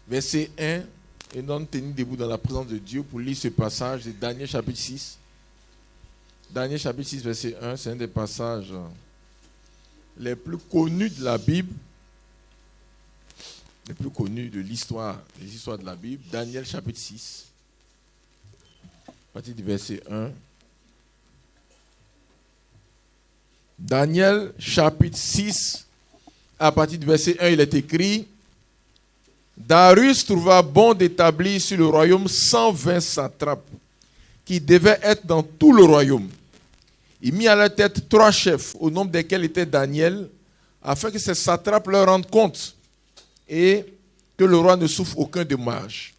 verset 1, et nous nous tenons debout dans la présence de Dieu pour lire ce passage de Daniel chapitre 6. Daniel chapitre 6, verset 1, c'est un des passages les plus connus de la Bible, les plus connus de l'histoire, des histoires de la Bible. Daniel chapitre 6, à partir du verset 1. Daniel chapitre 6, à partir du verset 1, il est écrit: Darius trouva bon d'établir sur le royaume 120 satrapes qui devaient être dans tout le royaume. Il mit à leur tête 3 chefs, au nombre desquels était Daniel, afin que ces satrapes leur rendent compte et que le roi ne souffre aucun dommage.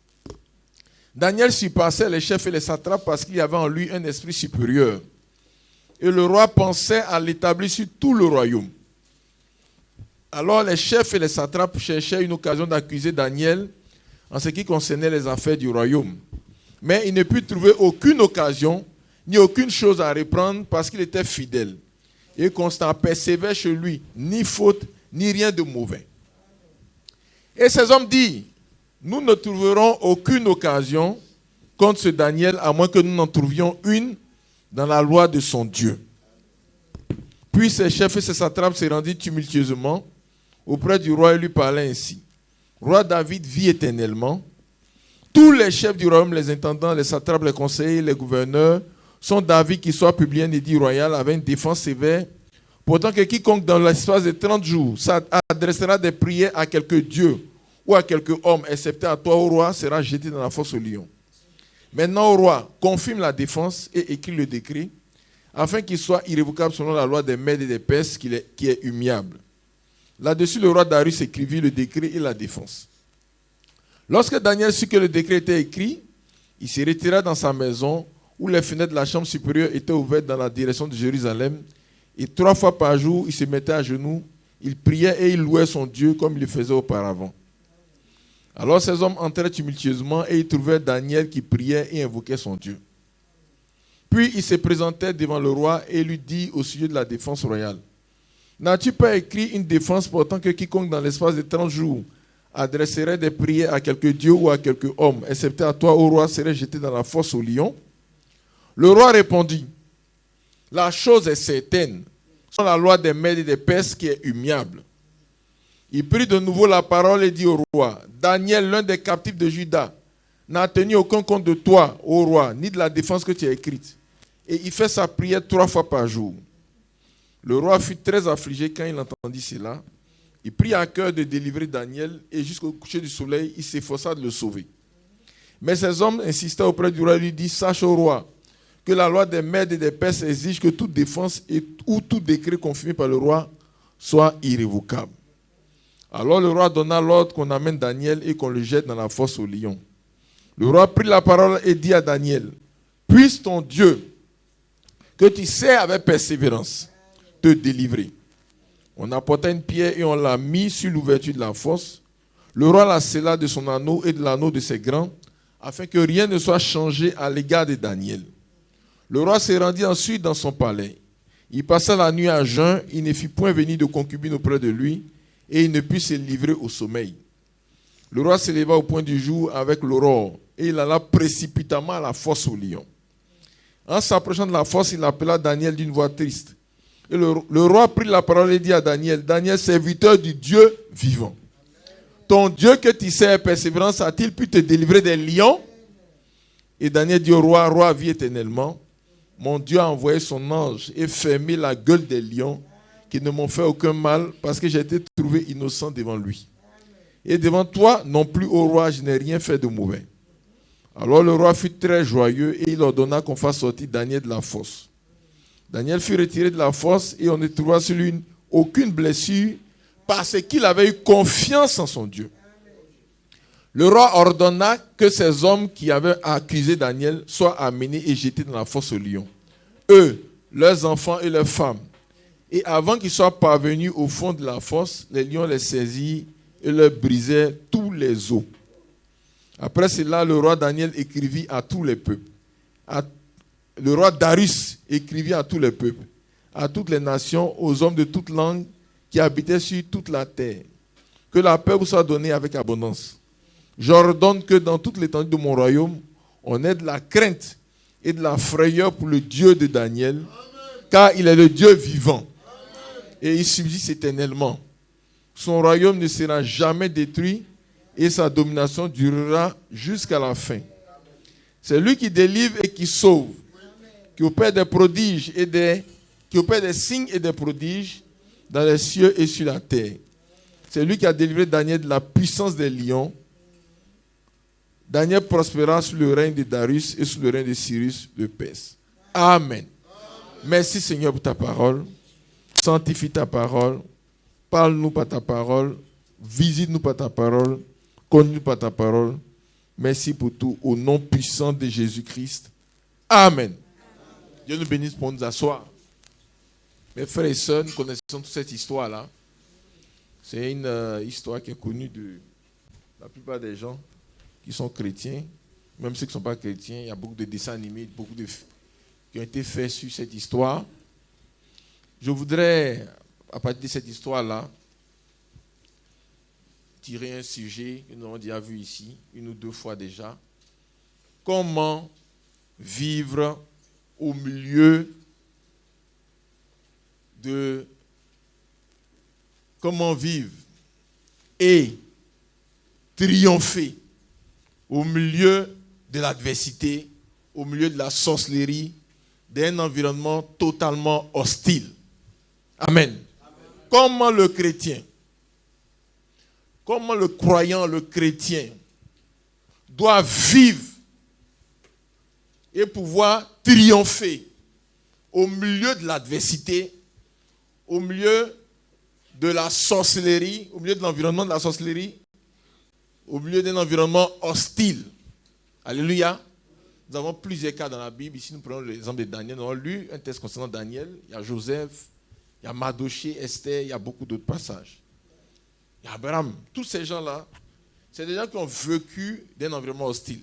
Daniel surpassait les chefs et les satrapes parce qu'il y avait en lui un esprit supérieur. Et le roi pensait à l'établir sur tout le royaume. Alors les chefs et les satrapes cherchaient une occasion d'accuser Daniel en ce qui concernait les affaires du royaume. Mais il ne put trouver aucune occasion, ni aucune chose à reprendre parce qu'il était fidèle. Et Constant persévérait chez lui, ni faute, ni rien de mauvais. Et ces hommes disent: nous ne trouverons aucune occasion contre ce Daniel, à moins que nous n'en trouvions une dans la loi de son Dieu. Puis ses chefs et ses satrapes se rendirent tumultueusement auprès du roi et lui parlaient ainsi: Roi David vit éternellement. Tous les chefs du royaume, les intendants, les satrapes, les conseillers, les gouverneurs, sont d'avis qu'il soit publié un édit royal avec une défense sévère, pourtant que quiconque dans l'espace de 30 jours adressera des prières à quelque dieu ou à quelque homme, excepté à toi, ô roi, sera jeté dans la fosse au lion. Maintenant, ô roi, confirme la défense et écris le décret, afin qu'il soit irrévocable selon la loi des Mèdes et des Perses, qui est immuable. Là-dessus, le roi Darius écrivit le décret et la défense. Lorsque Daniel sut que le décret était écrit, il se retira dans sa maison, où les fenêtres de la chambre supérieure étaient ouvertes dans la direction de Jérusalem, et 3 fois par jour, il se mettait à genoux, il priait et il louait son Dieu comme il le faisait auparavant. Alors ces hommes entraient tumultueusement et ils trouvèrent Daniel qui priait et invoquait son Dieu. Puis il se présentait devant le roi et lui dit au sujet de la défense royale: N'as-tu pas écrit une défense portant que quiconque dans l'espace de 30 jours adresserait des prières à quelque dieu ou à quelque homme, excepté à toi, ô roi, serait jeté dans la fosse au lion? Le roi répondit: La chose est certaine, selon la loi des Mèdes et des Perses qui est immuable. Il prit de nouveau la parole et dit au roi: Daniel, l'un des captifs de Juda, n'a tenu aucun compte de toi, ô roi, ni de la défense que tu as écrite. Et il fait sa prière 3 fois par jour. Le roi fut très affligé quand il entendit cela. Il prit à cœur de délivrer Daniel et jusqu'au coucher du soleil, il s'efforça de le sauver. Mais ces hommes insistaient auprès du roi et lui disent: Sache, ô roi, que la loi des Mèdes et des Perses exige que toute défense ou tout décret confirmé par le roi soit irrévocable. Alors le roi donna l'ordre qu'on amène Daniel et qu'on le jette dans la fosse au lion. Le roi prit la parole et dit à Daniel: Puisse ton Dieu, que tu sers avec persévérance, te délivrer. On apporta une pierre et on l'a mis sur l'ouverture de la fosse. Le roi la scella de son anneau et de l'anneau de ses grands, afin que rien ne soit changé à l'égard de Daniel. Le roi se rendit ensuite dans son palais. Il passa la nuit à jeun, il ne fit point venir de concubine auprès de lui, et il ne put se livrer au sommeil. Le roi se leva au point du jour avec l'aurore, et il alla précipitamment à la fosse au lion. En s'approchant de la fosse, il appela Daniel d'une voix triste. Et le roi prit la parole et dit à Daniel: Daniel, serviteur du Dieu vivant, ton Dieu que tu sers persévérance a-t-il pu te délivrer des lions? Et Daniel dit au roi: Roi, vis éternellement. Mon Dieu a envoyé son ange et fermé la gueule des lions qui ne m'ont fait aucun mal parce que j'ai été trouvé innocent devant lui. Et devant toi non plus, ô roi, je n'ai rien fait de mauvais. Alors le roi fut très joyeux et il ordonna qu'on fasse sortir Daniel de la fosse. Daniel fut retiré de la fosse et on ne trouva sur lui aucune blessure parce qu'il avait eu confiance en son Dieu. Le roi ordonna que ces hommes qui avaient accusé Daniel soient amenés et jetés dans la fosse aux lions. Eux, leurs enfants et leurs femmes. Et avant qu'ils soient parvenus au fond de la fosse, les lions les saisirent et leur brisèrent tous les os. Après cela, le roi Daniel écrivit à tous les peuples. Le roi Darius écrivit à tous les peuples, à toutes les nations, aux hommes de toute langue qui habitaient sur toute la terre. Que la paix vous soit donnée avec abondance. J'ordonne que dans toute l'étendue de mon royaume, on ait de la crainte et de la frayeur pour le Dieu de Daniel, car il est le Dieu vivant et il subsiste éternellement. Son royaume ne sera jamais détruit et sa domination durera jusqu'à la fin. C'est lui qui délivre et qui sauve, qui opère des prodiges qui opère des signes et des prodiges dans les cieux et sur la terre. C'est lui qui a délivré Daniel de la puissance des lions. Daniel prospéra sous le règne de Darius et sous le règne de Cyrus le Perse. Amen. Merci Seigneur pour ta parole. Sanctifie ta parole. Parle-nous par ta parole. Visite-nous par ta parole. Conduis-nous par ta parole. Merci pour tout. Au nom puissant de Jésus-Christ. Amen. Dieu nous bénisse pour nous asseoir. Mes frères et sœurs, nous connaissons toute cette histoire-là. C'est une histoire qui est connue de la plupart des gens qui sont chrétiens. Même ceux qui ne sont pas chrétiens, il y a beaucoup de dessins animés, beaucoup de qui ont été faits sur cette histoire. Je voudrais, à partir de cette histoire-là, tirer un sujet que nous avons déjà vu ici, une ou deux fois déjà. Comment vivre au milieu de... Comment vivre et triompher au milieu de l'adversité, au milieu de la sorcellerie, d'un environnement totalement hostile. Amen. Amen. Comment le chrétien, comment le croyant, le chrétien doit vivre et pouvoir triompher au milieu de l'adversité, au milieu de la sorcellerie, au milieu de l'environnement de la sorcellerie, au milieu d'un environnement hostile. Alléluia. Nous avons plusieurs cas dans la Bible. Ici, nous prenons l'exemple de Daniel. Nous avons lu un texte concernant Daniel. Il y a Joseph, il y a Mardochée, Esther, il y a beaucoup d'autres passages. Il y a Abraham. Tous ces gens-là, c'est des gens qui ont vécu d'un environnement hostile.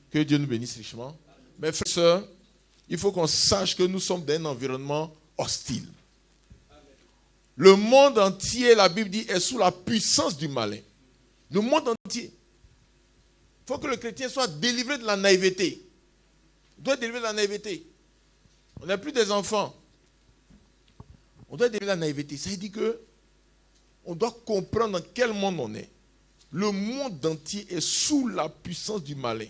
Que Dieu nous bénisse richement. Mes frères et sœurs, il faut qu'on sache que nous sommes dans un environnement hostile. Le monde entier, la Bible dit, est sous la puissance du malin. Le monde entier. Il faut que le chrétien soit délivré de la naïveté. Il doit être délivré de la naïveté. On n'est plus des enfants. On doit être délivré de la naïveté. Ça veut dire que on doit comprendre dans quel monde on est. Le monde entier est sous la puissance du malin.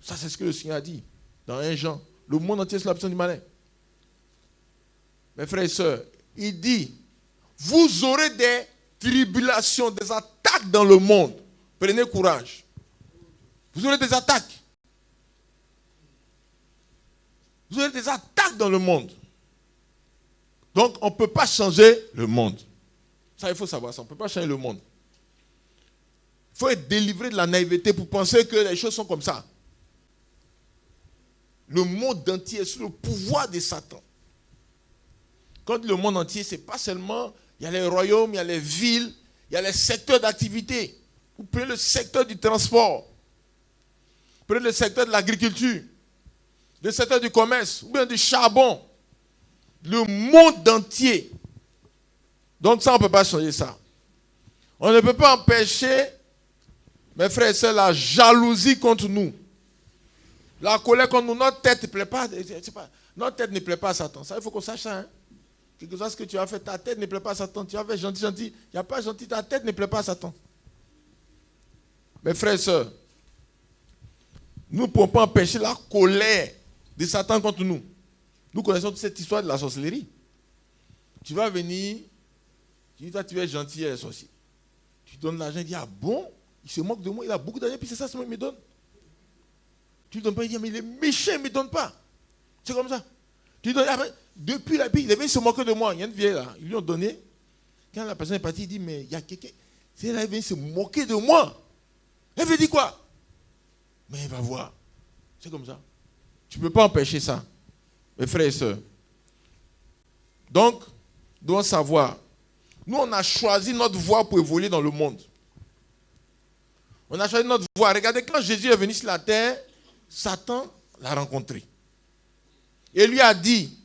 Ça, c'est ce que le Seigneur a dit dans 1 Jean. Le monde entier est sous la puissance du malin. Mes frères et sœurs, il dit, vous aurez des tribulations, des attaques dans le monde. Prenez courage. Vous aurez des attaques. Vous aurez des attaques dans le monde. Donc, on ne peut pas changer le monde. Ça, il faut savoir ça. On ne peut pas changer le monde. Il faut être délivré de la naïveté pour penser que les choses sont comme ça. Le monde entier est sous le pouvoir de Satan. Quand le monde entier, ce n'est pas seulement, il y a les royaumes, il y a les villes, il y a les secteurs d'activité. Vous prenez le secteur du transport, vous prenez le secteur de l'agriculture, le secteur du commerce, ou bien du charbon. Le monde entier. Donc ça, on ne peut pas changer ça. On ne peut pas empêcher, mes frères et sœurs, la jalousie contre nous. La colère contre nous, notre tête ne plaît pas. Notre tête ne plaît pas à Satan. Ça, il faut qu'on sache ça. Hein? Quelque chose que tu as fait, ta tête ne plaît pas à Satan. Tu as fait gentil. Il n'y a pas gentil, ta tête ne plaît pas à Satan. Mes frères et sœurs, nous ne pouvons pas empêcher la colère de Satan contre nous. Nous connaissons toute cette histoire de la sorcellerie. Tu vas venir, tu dis, toi tu es gentil, elle est sorcier. Tu donnes l'argent, il dit, ah bon, il se moque de moi, il a beaucoup d'argent, puis c'est ça seulement qu'il me donne. Tu ne donnes pas, il dit, mais il est méchant, il ne me donne pas. C'est comme ça. Tu lui donnes, après, depuis la Bible, il devait se moquer de moi. Il y a une vieille là, ils lui ont donné. Quand la personne est partie, il dit, mais il y a quelqu'un, c'est là, il vient se moquer de moi. Elle veut dire quoi? Mais il va voir. C'est comme ça. Tu ne peux pas empêcher ça, mes frères et sœurs. Donc, nous devons savoir, nous on a choisi notre voie pour évoluer dans le monde. On a choisi notre voie. Regardez, quand Jésus est venu sur la terre, Satan l'a rencontré. Et lui a dit,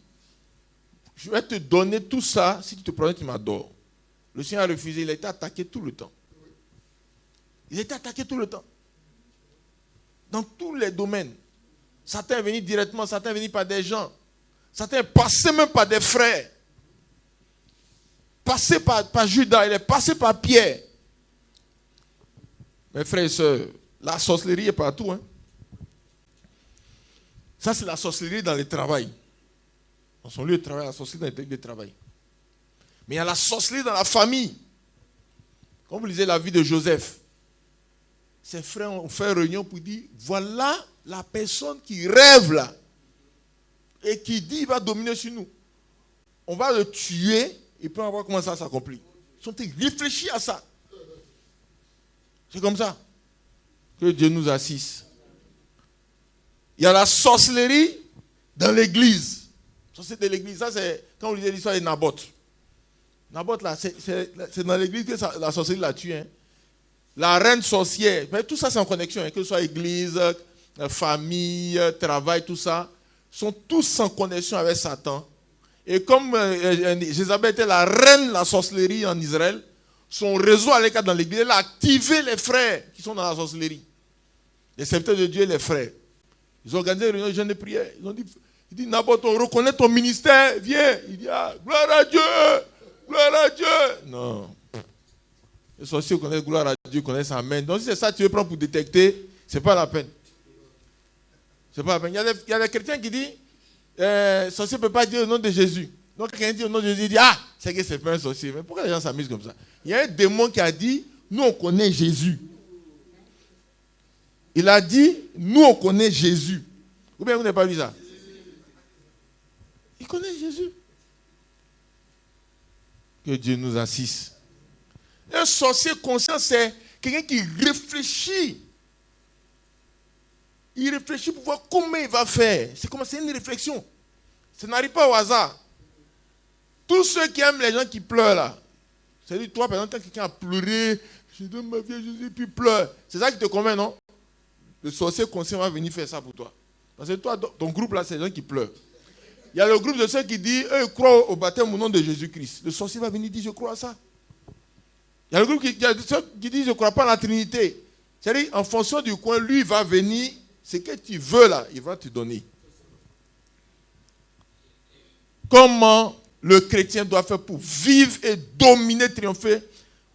je vais te donner tout ça si tu te promets que tu m'adores. Le Seigneur a refusé, il a été attaqué tout le temps. Ils étaient attaqués tout le temps. Dans tous les domaines. Certains venaient directement, certains venaient par des gens. Certains passaient même par des frères. Passé par Judas, il est passé par Pierre. Mes frères et sœurs, la sorcellerie est partout. Hein? Ça, c'est la sorcellerie dans le travail. Dans son lieu de travail, la sorcellerie dans le lieu de travail. Mais il y a la sorcellerie dans la famille. Quand vous lisez la vie de Joseph, ses frères ont fait réunion pour dire, voilà la personne qui rêve là et qui dit il va dominer sur nous. On va le tuer et puis on va voir comment ça s'accomplit. Ils ont réfléchi à ça. C'est comme ça que Dieu nous assiste. Il y a la sorcellerie dans l'église. Sorcellerie de l'église, ça c'est quand on lisait l'histoire de Naboth. Naboth là, c'est dans l'église que la sorcellerie l'a tué. Hein. La reine sorcière, mais tout ça c'est en connexion, hein, que ce soit église, famille, travail, tout ça, sont tous en connexion avec Satan. Et comme Jézabel était la reine de la sorcellerie en Israël, son réseau à l'écart dans l'église, elle a activé les frères qui sont dans la sorcellerie. Les serviteurs de Dieu et les frères. Ils ont organisé une réunion de jeûne de prière. Ils ont dit, Naboth, on reconnaît ton ministère, viens. Il dit, ah, gloire à Dieu, gloire à Dieu. Non. Les sorciers connaissent gloire à Dieu, connaissent Amen. Donc si c'est ça que tu veux prendre pour détecter, ce n'est pas la peine. C'est pas la peine. Il y a des chrétiens qui disent, sorcier ne peut pas dire au nom de Jésus. Donc quelqu'un dit au nom de Jésus, il dit, ah, c'est que c'est pas un sorcier. Mais pourquoi les gens s'amusent comme ça? Il y a un démon qui a dit, nous on connaît Jésus. Il a dit, nous on connaît Jésus. Ou bien vous n'avez pas vu ça? Il connaît Jésus. Que Dieu nous assiste. Un sorcier conscient, c'est quelqu'un qui réfléchit. Il réfléchit pour voir comment il va faire. C'est une réflexion. Ça n'arrive pas au hasard. Tous ceux qui aiment les gens qui pleurent là, c'est-à-dire toi, par exemple, quelqu'un a pleuré, je donne ma vie à Jésus, puis pleure. C'est ça qui te convainc, non? Le sorcier conscient va venir faire ça pour toi. Parce que toi, ton groupe là, c'est les gens qui pleurent. Il y a le groupe de ceux qui disent, eux, ils croient au baptême au nom de Jésus-Christ. Le sorcier va venir dire, je crois à ça. Il y a le groupe qui dit, je ne crois pas à la Trinité. C'est-à-dire, en fonction du coin, lui, il va venir, ce que tu veux là, il va te donner. Comment le chrétien doit faire pour vivre et dominer, triompher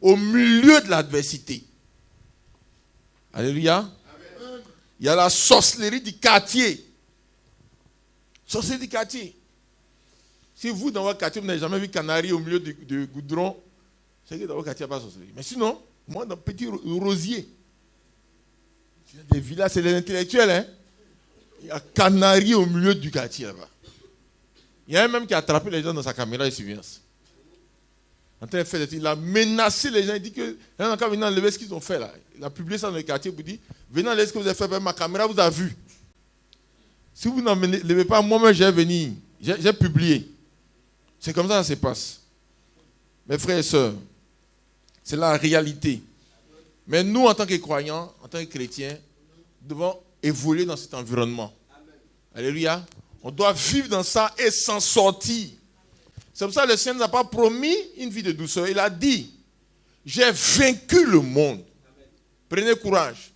au milieu de l'adversité? Alléluia. Amen. Il y a la sorcellerie du quartier. Sorcellerie du quartier. Si vous, dans votre quartier, vous n'avez jamais vu canari au milieu du goudron, c'est que dans votre quartier, il n'y a pas de sorcellerie. Mais sinon, moi, dans le petit rosier, des villages, c'est des intellectuels, hein. Il y a canari au milieu du quartier là-bas. Il y a un même qui a attrapé les gens dans sa caméra de surveillance. En train de faire des trucs, il a menacé les gens. Il dit que les gens n'ont qu'à venir enlever ce qu'ils ont fait là. Il a publié ça dans le quartier pour dire, venez enlever ce que vous avez fait, ma caméra vous a vu. Si vous n'enlevez pas, moi-même j'ai venu, j'ai publié. C'est comme ça que ça se passe. Mes frères et sœurs, c'est la réalité. Mais nous, en tant que croyants, en tant que chrétiens, devons évoluer dans cet environnement. Alléluia. On doit vivre dans ça et s'en sortir. C'est pour ça que le Seigneur n'a pas promis une vie de douceur. Il a dit, j'ai vaincu le monde. Prenez courage.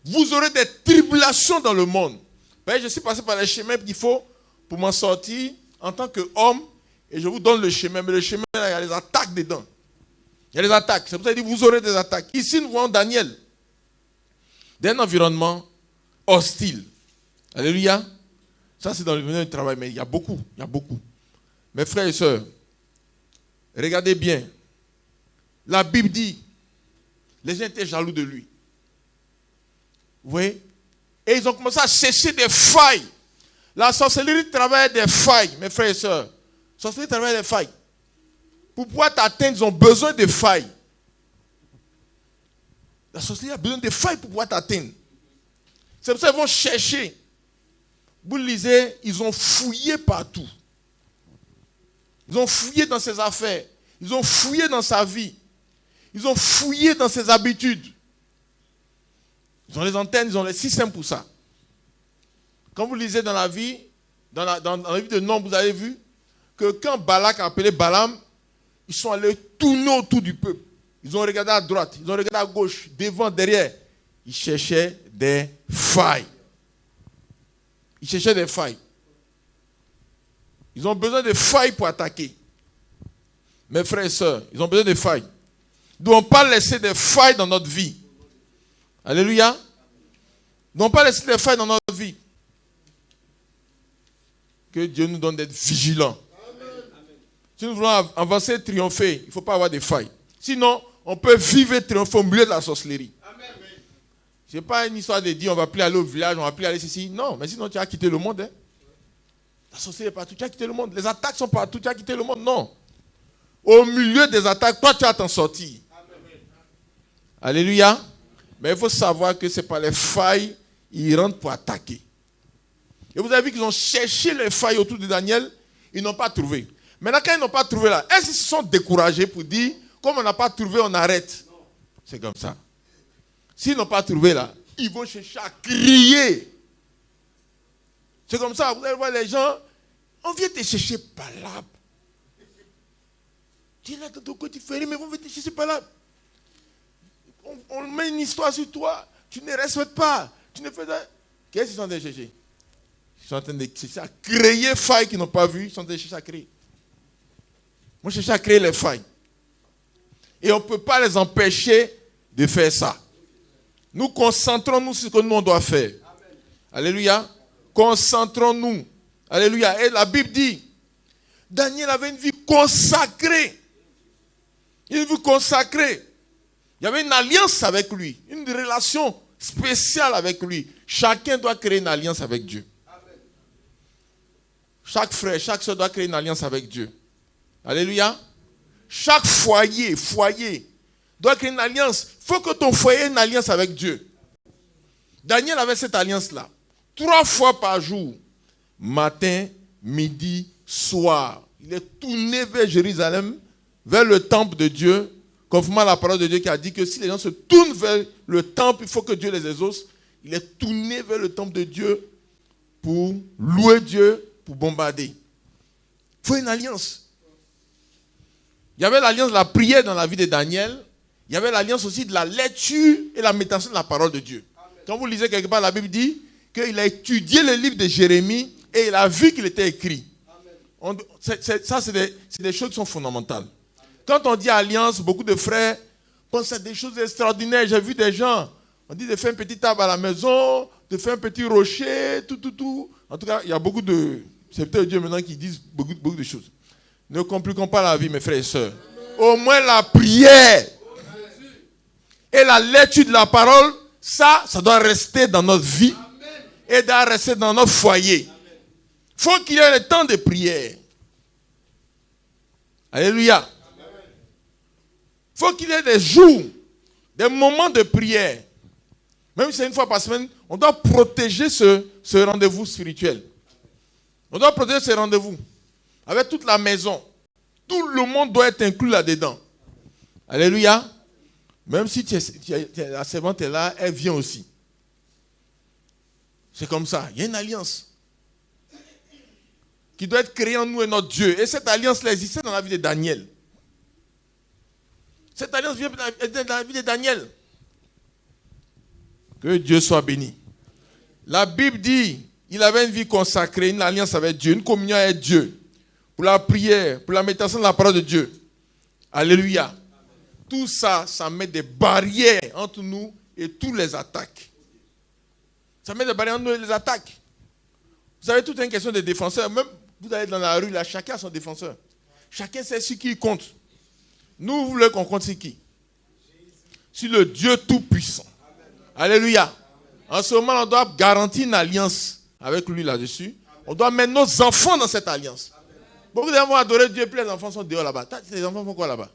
Vous aurez des tribulations dans le monde. Voyez, je suis passé par les chemins qu'il faut pour m'en sortir en tant qu'homme. Et je vous donne le chemin. Mais le chemin, là, il y a les attaques dedans. Il y a les attaques. C'est pour ça qu'il dit, vous aurez des attaques. Ici, nous voyons Daniel. Dans un environnement hostile. Alléluia. Ça, c'est dans le domaine du travail, mais il y a beaucoup. Mes frères et sœurs, regardez bien. La Bible dit, les gens étaient jaloux de lui. Vous voyez? Et ils ont commencé à chercher des failles. La sorcellerie travaille des failles, mes frères et sœurs. La sorcellerie travaille des failles. Pour pouvoir t'atteindre, ils ont besoin de failles. La sorcellerie a besoin de failles pour pouvoir t'atteindre. C'est pour ça qu'ils vont chercher. Vous lisez, ils ont fouillé partout. Ils ont fouillé dans ses affaires. Ils ont fouillé dans sa vie. Ils ont fouillé dans ses habitudes. Ils ont les antennes, ils ont les systèmes pour ça. Quand vous lisez dans la vie, dans la vie de Nombre, vous avez vu que quand Balak a appelé Balaam, ils sont allés tourner autour du peuple. Ils ont regardé à droite, ils ont regardé à gauche, devant, derrière. Ils cherchaient des failles. Ils cherchaient des failles. Ils ont besoin de failles pour attaquer. Mes frères et sœurs, ils ont besoin de failles. Nous ne devons pas laisser des failles dans notre vie. Alléluia. Nous ne devons pas laisser des failles dans notre vie. Que Dieu nous donne d'être vigilants. Si nous voulons avancer et triompher, il ne faut pas avoir des failles. Sinon, on peut vivre et triompher au milieu de la sorcellerie. Ce n'est pas une histoire de dire on va plus aller au village, on va plus aller ici. Non, mais sinon tu as quitté le monde. Hein. La sorcellerie est partout, tu as quitté le monde. Les attaques sont partout, tu as quitté le monde. Non. Au milieu des attaques, toi tu as t'en sorti. Alléluia. Mais il faut savoir que ce n'est pas les failles, ils rentrent pour attaquer. Et vous avez vu qu'ils ont cherché les failles autour de Daniel, ils n'ont pas trouvé. Maintenant, quand ils n'ont pas trouvé là, est-ce qu'ils se sont découragés pour dire, comme on n'a pas trouvé, on arrête? C'est comme ça. S'ils n'ont pas trouvé là, ils vont chercher à crier. C'est comme ça, vous allez voir les gens, on vient te chercher par là. Tu es là dans ton côté ferré, mais on vient te chercher par là. On met une histoire sur toi, tu ne respectes pas. Tu ne fais pas. Qu'est-ce qu'ils sont en train de chercher? Ils sont en train de chercher à créer failles qu'ils n'ont pas vues, ils sont en train de chercher à créer. Ils vont chercher à créer les failles. Et on ne peut pas les empêcher de faire ça. Nous concentrons-nous sur ce que nous on doit faire. Amen. Alléluia. Concentrons-nous. Alléluia. Et la Bible dit, Daniel avait une vie consacrée. Une vie consacrée. Il y avait une alliance avec lui. Une relation spéciale avec lui. Chacun doit créer une alliance avec Dieu. Amen. Chaque frère, chaque soeur doit créer une alliance avec Dieu. Alléluia. Chaque foyer doit créer une alliance. Il faut que ton foyer ait une alliance avec Dieu. Daniel avait cette alliance-là. 3 fois par jour. Matin, midi, soir. Il est tourné vers Jérusalem, vers le temple de Dieu, conformément à la parole de Dieu qui a dit que si les gens se tournent vers le temple, il faut que Dieu les exauce. Il est tourné vers le temple de Dieu pour louer Dieu, pour bombarder. Il faut une alliance. Il y avait l'alliance de la prière dans la vie de Daniel. Il y avait l'alliance aussi de la lecture et la méditation de la parole de Dieu. Amen. Quand vous lisez quelque part, la Bible dit qu'il a étudié le livre de Jérémie et il a vu qu'il était écrit. C'est des choses qui sont fondamentales. Amen. Quand on dit alliance, beaucoup de frères pensent à des choses extraordinaires. J'ai vu des gens, on dit de faire une petite table à la maison, de faire un petit rocher, tout. En tout cas, il y a beaucoup de serviteurs de Dieu maintenant qui disent beaucoup de choses. Ne compliquons pas la vie, mes frères et sœurs. Au moins la prière et la lecture de la parole, ça doit rester dans notre vie et doit rester dans notre foyer. Il faut qu'il y ait le temps de prière. Alléluia. Il faut qu'il y ait des jours, des moments de prière. Même si c'est une fois par semaine, on doit protéger ce rendez-vous spirituel. On doit protéger ce rendez-vous. Avec toute la maison. Tout le monde doit être inclus là-dedans. Alléluia. Même si la servante est là, elle vient aussi. C'est comme ça. Il y a une alliance qui doit être créée en nous et notre Dieu. Et cette alliance-là existait dans la vie de Daniel. Cette alliance vient dans la vie de Daniel. Que Dieu soit béni. La Bible dit, il avait une vie consacrée, une alliance avec Dieu, une communion avec Dieu. Pour la prière, pour la méditation de la parole de Dieu. Alléluia. Amen. Tout ça, ça met des barrières entre nous et toutes les attaques. Ça met des barrières entre nous et les attaques. Vous savez, toute une question de défenseurs. Même vous allez dans la rue, là, chacun a son défenseur. Chacun sait sur qui il compte. Nous, vous voulez qu'on compte sur qui? Sur le Dieu Tout-Puissant. Amen. Alléluia. Amen. En ce moment, on doit garantir une alliance avec lui là-dessus. Amen. On doit mettre nos enfants dans cette alliance. Beaucoup d'enfants vont adorer Dieu, puis les enfants sont dehors là-bas. Les enfants font quoi là-bas?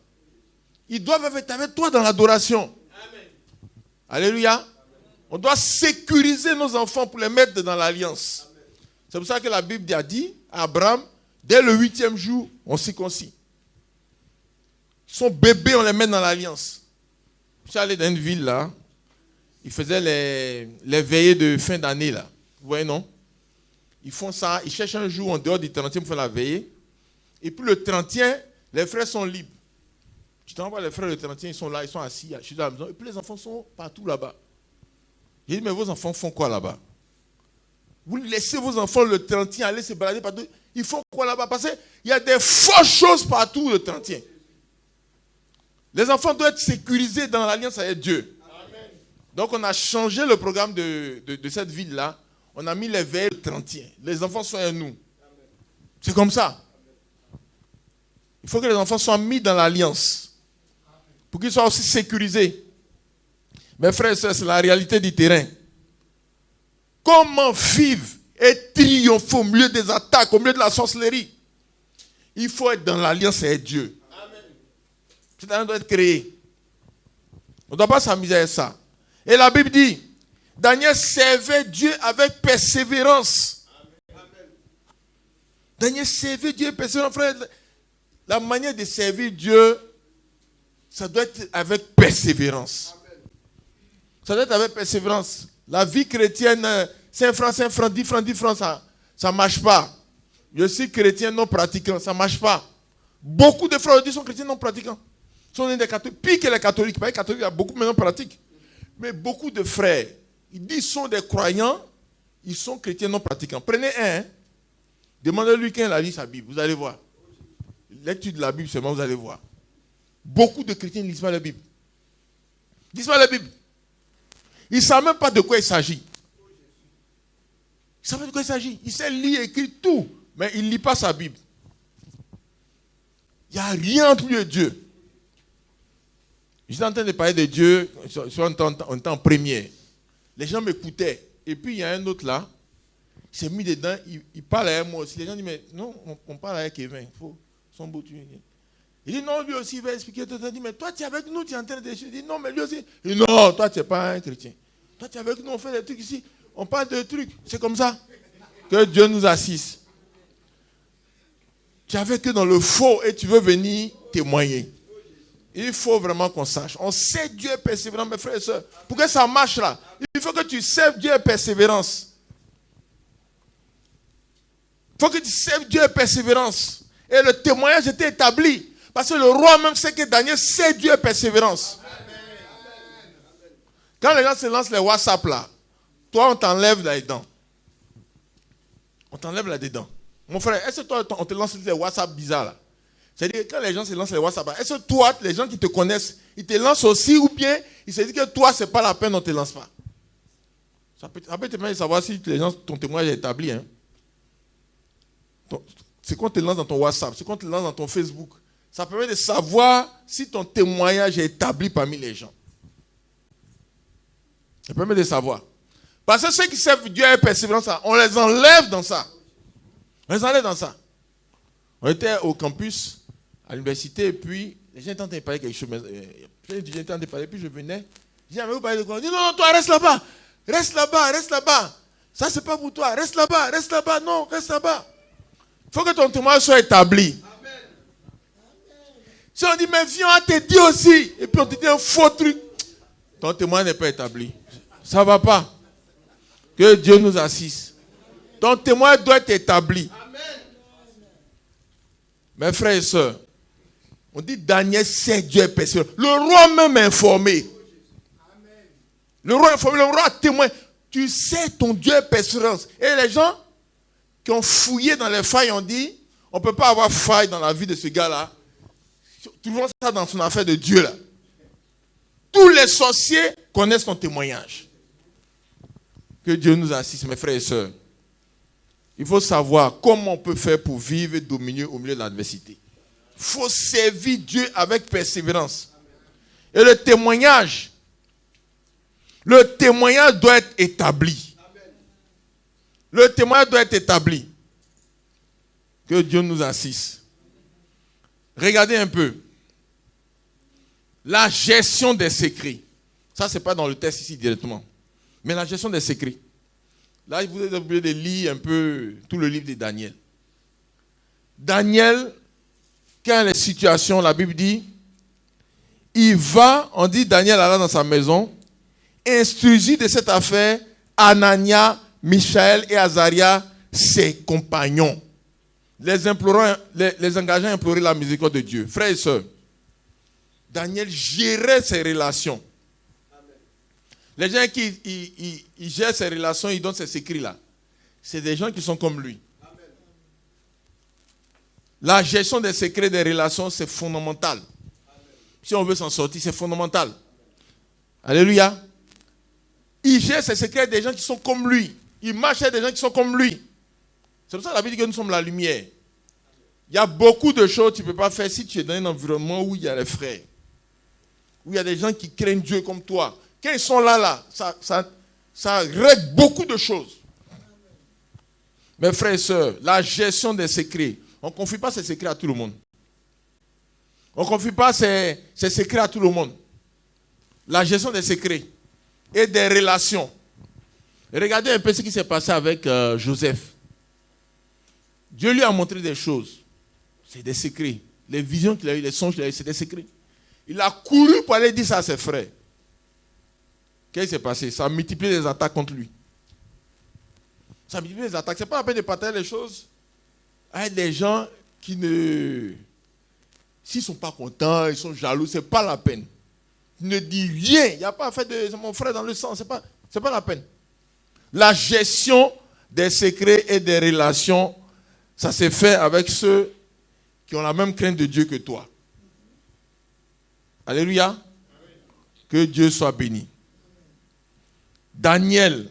Ils doivent être avec toi dans l'adoration. Amen. Alléluia. Amen. On doit sécuriser nos enfants pour les mettre dans l'alliance. Amen. C'est pour ça que la Bible a dit à Abraham, dès le 8e jour, on circoncis. Son bébé, on les met dans l'alliance. Je suis allé dans une ville là, ils faisaient les veillées de fin d'année là. Vous voyez, non? Ils font ça, ils cherchent un jour en dehors du 30e pour faire la veillée. Et puis le 31, les frères sont libres. Tu t'envoies les frères de 31, ils sont là, ils sont assis, je suis dans la maison, et puis les enfants sont partout là-bas. J'ai dit, mais vos enfants font quoi là-bas? Vous laissez vos enfants le 31 aller se balader partout. Ils font quoi là-bas? Parce qu'il y a des fausses choses partout le 31. Les enfants doivent être sécurisés dans l'alliance avec Dieu. Amen. Donc on a changé le programme de cette ville-là. On a mis les veilles le 31. Les enfants sont avec nous. Amen. C'est comme ça. Il faut que les enfants soient mis dans l'alliance. Pour qu'ils soient aussi sécurisés. Mes frères et sœurs, c'est la réalité du terrain. Comment vivre et triompher au milieu des attaques, au milieu de la sorcellerie? Il faut être dans l'alliance avec Dieu. Amen. C'est-à-dire doit être créé. On ne doit pas s'amuser avec ça. Et la Bible dit, Daniel servait Dieu avec persévérance. Amen. Daniel servait Dieu avec persévérance. Frère, la manière de servir Dieu, ça doit être avec persévérance. Amen. Ça doit être avec persévérance. La vie chrétienne, 5 francs, 10 francs, ça ne marche pas. Je suis chrétien non pratiquant, ça ne marche pas. Beaucoup de frères sont chrétiens non pratiquants. Ils sont des catholiques, pire que les catholiques. Pas les catholiques, il y a beaucoup de non pratiques. Mais beaucoup de frères, ils disent qu'ils sont des croyants, ils sont chrétiens non pratiquants. Prenez un, demandez-lui quand il a lu sa Bible, vous allez voir. Lecture de la Bible seulement, vous allez voir. Beaucoup de chrétiens ne lisent pas la Bible. Ils ne lisent pas la Bible. Ils ne savent même pas de quoi il s'agit. Ils ne savent pas de quoi il s'agit. Il sait lire et écrire tout, mais il ne lit pas sa Bible. Il n'y a rien entre lui et Dieu. J'étais en train de parler de Dieu, on était en première. Les gens m'écoutaient. Et puis il y a un autre là, il s'est mis dedans, il parle avec moi aussi. Les gens disent, mais non, on parle avec Kevin, il faut son beau tu. Il dit, non, lui aussi, il va expliquer. Il dit, mais toi, tu es avec nous, tu es en train de... Je dis, non, mais lui aussi. Il dit, non, toi, tu n'es pas un chrétien. Toi, tu es avec nous, on fait des trucs ici. On parle de trucs. C'est comme ça que Dieu nous assiste. Tu es avec eux dans le faux et tu veux venir témoigner. Il faut vraiment qu'on sache. On sait Dieu est persévérant, mes frères et sœurs. Pour que ça marche là, il faut que tu serves Dieu avec persévérance. Il faut que tu serves Dieu avec persévérance. Et le témoignage était établi. Parce que le roi même sait que Daniel sait Dieu avec persévérance. Amen. Quand les gens se lancent les WhatsApp là, toi on t'enlève là-dedans. On t'enlève là-dedans. Mon frère, est-ce que toi on te lance les WhatsApp bizarres là? C'est-à-dire quand les gens se lancent les WhatsApp là, est-ce que toi, les gens qui te connaissent, ils te lancent aussi ou bien ils se disent que toi c'est pas la peine, on ne te lance pas? Ça peut te permettre de savoir si les gens, ton témoignage est établi. Hein? C'est qu'on te lance dans ton WhatsApp, c'est qu'on te lance dans ton Facebook. Ça permet de savoir si ton témoignage est établi parmi les gens. Ça permet de savoir. Parce que ceux qui servent Dieu avec persévérance, on les enlève dans ça. On les enlève dans ça. On était au campus, à l'université, et puis les gens étaient en train de parler quelque chose. Les étudiants étaient en train de parler, puis je venais. Je disais, mais vous parlez de quoi? On dit, non, toi, reste là-bas. Reste là-bas, reste là-bas. Ça, c'est pas pour toi. Reste là-bas, non, reste là-bas. Il faut que ton témoignage soit établi. Si on dit, mais viens, on te dit aussi, et puis on te dit un faux truc, ton témoin n'est pas établi. Ça ne va pas. Que Dieu nous assiste. Ton témoin doit être établi. Amen. Mes frères et sœurs, on dit Daniel sait Dieu est persévérant. Le roi même est informé. Amen. Le roi est informé, le roi témoin. Tu sais ton Dieu est persévérant. Et les gens qui ont fouillé dans les failles ont dit, on ne peut pas avoir faille dans la vie de ce gars-là. Toujours ça dans son affaire de Dieu là. Tous les sorciers connaissent ton témoignage. Que Dieu nous assiste, mes frères et sœurs. Il faut savoir comment on peut faire pour vivre et dominer au milieu de l'adversité. Il faut servir Dieu avec persévérance. Et le témoignage doit être établi. Le témoignage doit être établi. Que Dieu nous assiste. Regardez un peu. La gestion des secrets. Ça, ce n'est pas dans le texte ici directement. Mais la gestion des secrets. Là, vous êtes obligé de lire un peu tout le livre de Daniel. Daniel, quand les situations, la Bible dit, on dit Daniel alla dans sa maison, instruisit de cette affaire Anania, Michaël et Azaria, ses compagnons. Les engageant à implorer la miséricorde de Dieu. Frères et sœurs, Daniel gérait ses relations. Les gens qui ils gèrent ses relations, ils donnent ces écrits-là. C'est des gens qui sont comme lui. La gestion des secrets des relations, c'est fondamental. Si on veut s'en sortir, c'est fondamental. Alléluia. Il gère ses secrets des gens qui sont comme lui. Il marche avec des gens qui sont comme lui. C'est pour ça que la Bible dit que nous sommes la lumière. Il y a beaucoup de choses que tu ne peux pas faire si tu es dans un environnement où il y a les frères. Où il y a des gens qui craignent Dieu comme toi. Quand ils sont là, ça règle beaucoup de choses. Mes frères et sœurs, la gestion des secrets. On ne confie pas ces secrets à tout le monde. On ne confie pas ces secrets à tout le monde. La gestion des secrets et des relations. Regardez un peu ce qui s'est passé avec Joseph. Dieu lui a montré des choses. C'est des secrets. Les visions qu'il a eues, les songes qu'il a eues, c'est des secrets. Il a couru pour aller dire ça à ses frères. Qu'est-ce qui s'est passé? Ça a multiplié les attaques contre lui. Ça a multiplié les attaques. Ce n'est pas la peine de partager les choses avec des gens qui ne... S'ils ne sont pas contents, ils sont jaloux, ce n'est pas la peine. Ne dis rien. Il n'y a pas à faire de mon frère dans le sang. Ce n'est pas la peine. La gestion des secrets et des relations, ça s'est fait avec ceux qui ont la même crainte de Dieu que toi. Alléluia. Que Dieu soit béni. Daniel,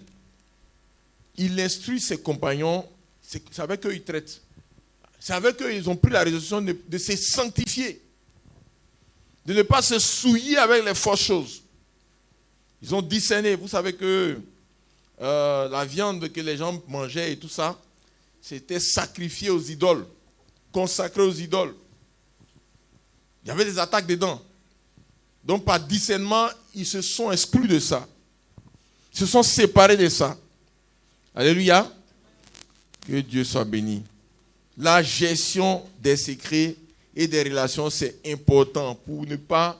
il instruit ses compagnons, c'est avec eux il traite. C'est avec eux ils ont pris la résolution de se sanctifier. De ne pas se souiller avec les fausses choses. Ils ont discerné. Vous savez que la viande que les gens mangeaient et tout ça, c'était sacrifié aux idoles, consacré aux idoles. Il y avait des attaques dedans. Donc par discernement, ils se sont exclus de ça. Ils se sont séparés de ça. Alléluia. Que Dieu soit béni. La gestion des secrets et des relations, c'est important pour ne pas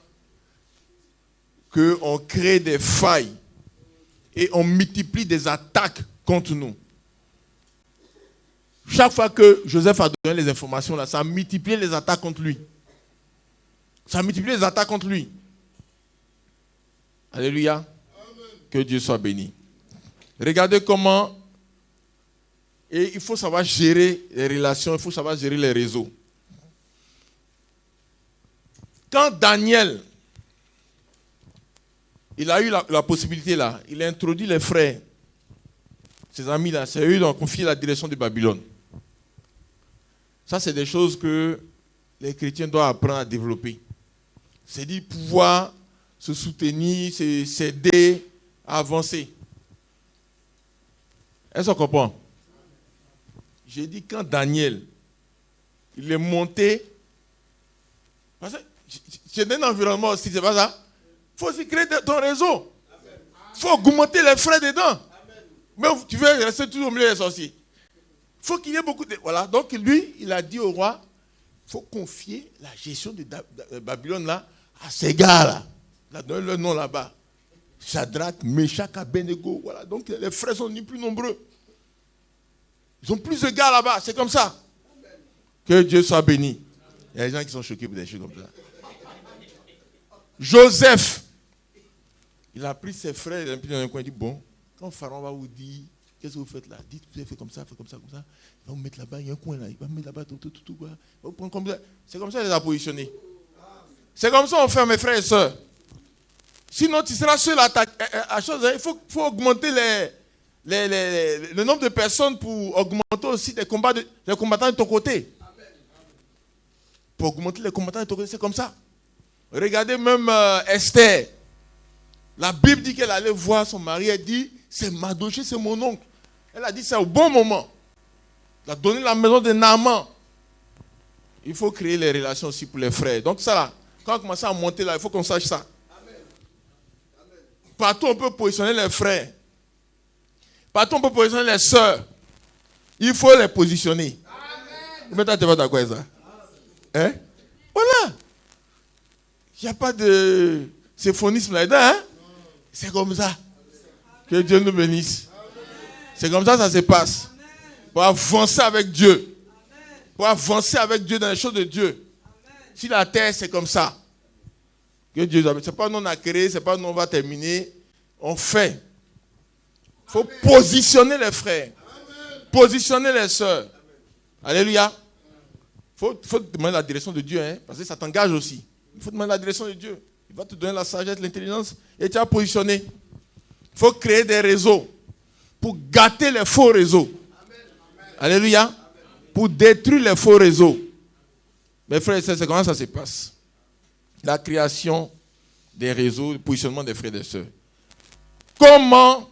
qu'on crée des failles et on multiplie des attaques contre nous. Chaque fois que Joseph a donné les informations, là, ça a multiplié les attaques contre lui. Ça a multiplié les attaques contre lui. Alléluia. Amen. Que Dieu soit béni. Regardez comment... Et il faut savoir gérer les relations, il faut savoir gérer les réseaux. Quand Daniel, il a eu la possibilité là, il a introduit les frères, ses amis là, c'est eux qui ont confié la direction de Babylone. Ça, c'est des choses que les chrétiens doivent apprendre à développer. C'est-à-dire pouvoir se soutenir, s'aider, à avancer. Est-ce qu'on comprend? J'ai dit quand Daniel, il est monté, parce que c'est un environnement aussi, c'est pas ça? Il faut aussi créer ton réseau. Il faut augmenter les frais dedans. Mais tu veux rester toujours au milieu des sorciers. Il faut qu'il y ait beaucoup de... Voilà, donc lui, il a dit au roi, il faut confier la gestion de Babylone là à ces gars-là. Là, donne le nom là-bas. Shadrach, Meshach, Abednego. Voilà, donc les frères sont ni plus nombreux. Ils ont plus de gars là-bas, c'est comme ça. Que Dieu soit béni. Il y a des gens qui sont choqués pour des choses comme ça. Joseph, il a pris ses frères, il a mis dans un coin, il dit, bon, quand Pharaon va vous dire, qu'est-ce que vous faites là? Dites, vous avez fait comme ça, comme ça. Il va vous mettre là-bas, il y a un coin là, il va vous mettre là-bas, tout. C'est comme ça qu'il les a positionnés. C'est comme ça qu'on fait, mes frères et sœurs. Sinon, tu seras seul à chose. Il faut augmenter le nombre de personnes pour augmenter aussi les combattants de ton côté. Pour augmenter les combattants de ton côté, c'est comme ça. Regardez même Esther. La Bible dit qu'elle allait voir son mari. Elle dit, c'est Mardochée, c'est mon oncle. Elle a dit ça au bon moment. Elle a donné la maison de Naaman. Il faut créer les relations aussi pour les frères. Donc ça là, quand on commence à monter là, il faut qu'on sache ça. Partout on peut positionner les frères. Partout on peut positionner les sœurs. Il faut les positionner. Maintenant tu vas d'accord avec ça? Hein? Voilà. Il n'y a pas de symphonisme là-dedans. Hein? C'est comme ça. Que Dieu nous bénisse. C'est comme ça que ça se passe. Pour avancer avec Dieu. Pour avancer avec Dieu dans les choses de Dieu. Si la terre c'est comme ça. Que Dieu, ce n'est pas nous on a créé, ce n'est pas nous on va terminer. On fait. Il faut positionner les frères. Positionner les sœurs. Alléluia. Il faut demander la direction de Dieu, hein, parce que ça t'engage aussi. Il faut demander la direction de Dieu. Il va te donner la sagesse, l'intelligence, et tu vas positionner. Il faut créer des réseaux pour gâter les faux réseaux. Alléluia. Pour détruire les faux réseaux. Mes frères et sœurs, c'est comment ça se passe. La création des réseaux, le positionnement des frères et des sœurs. Comment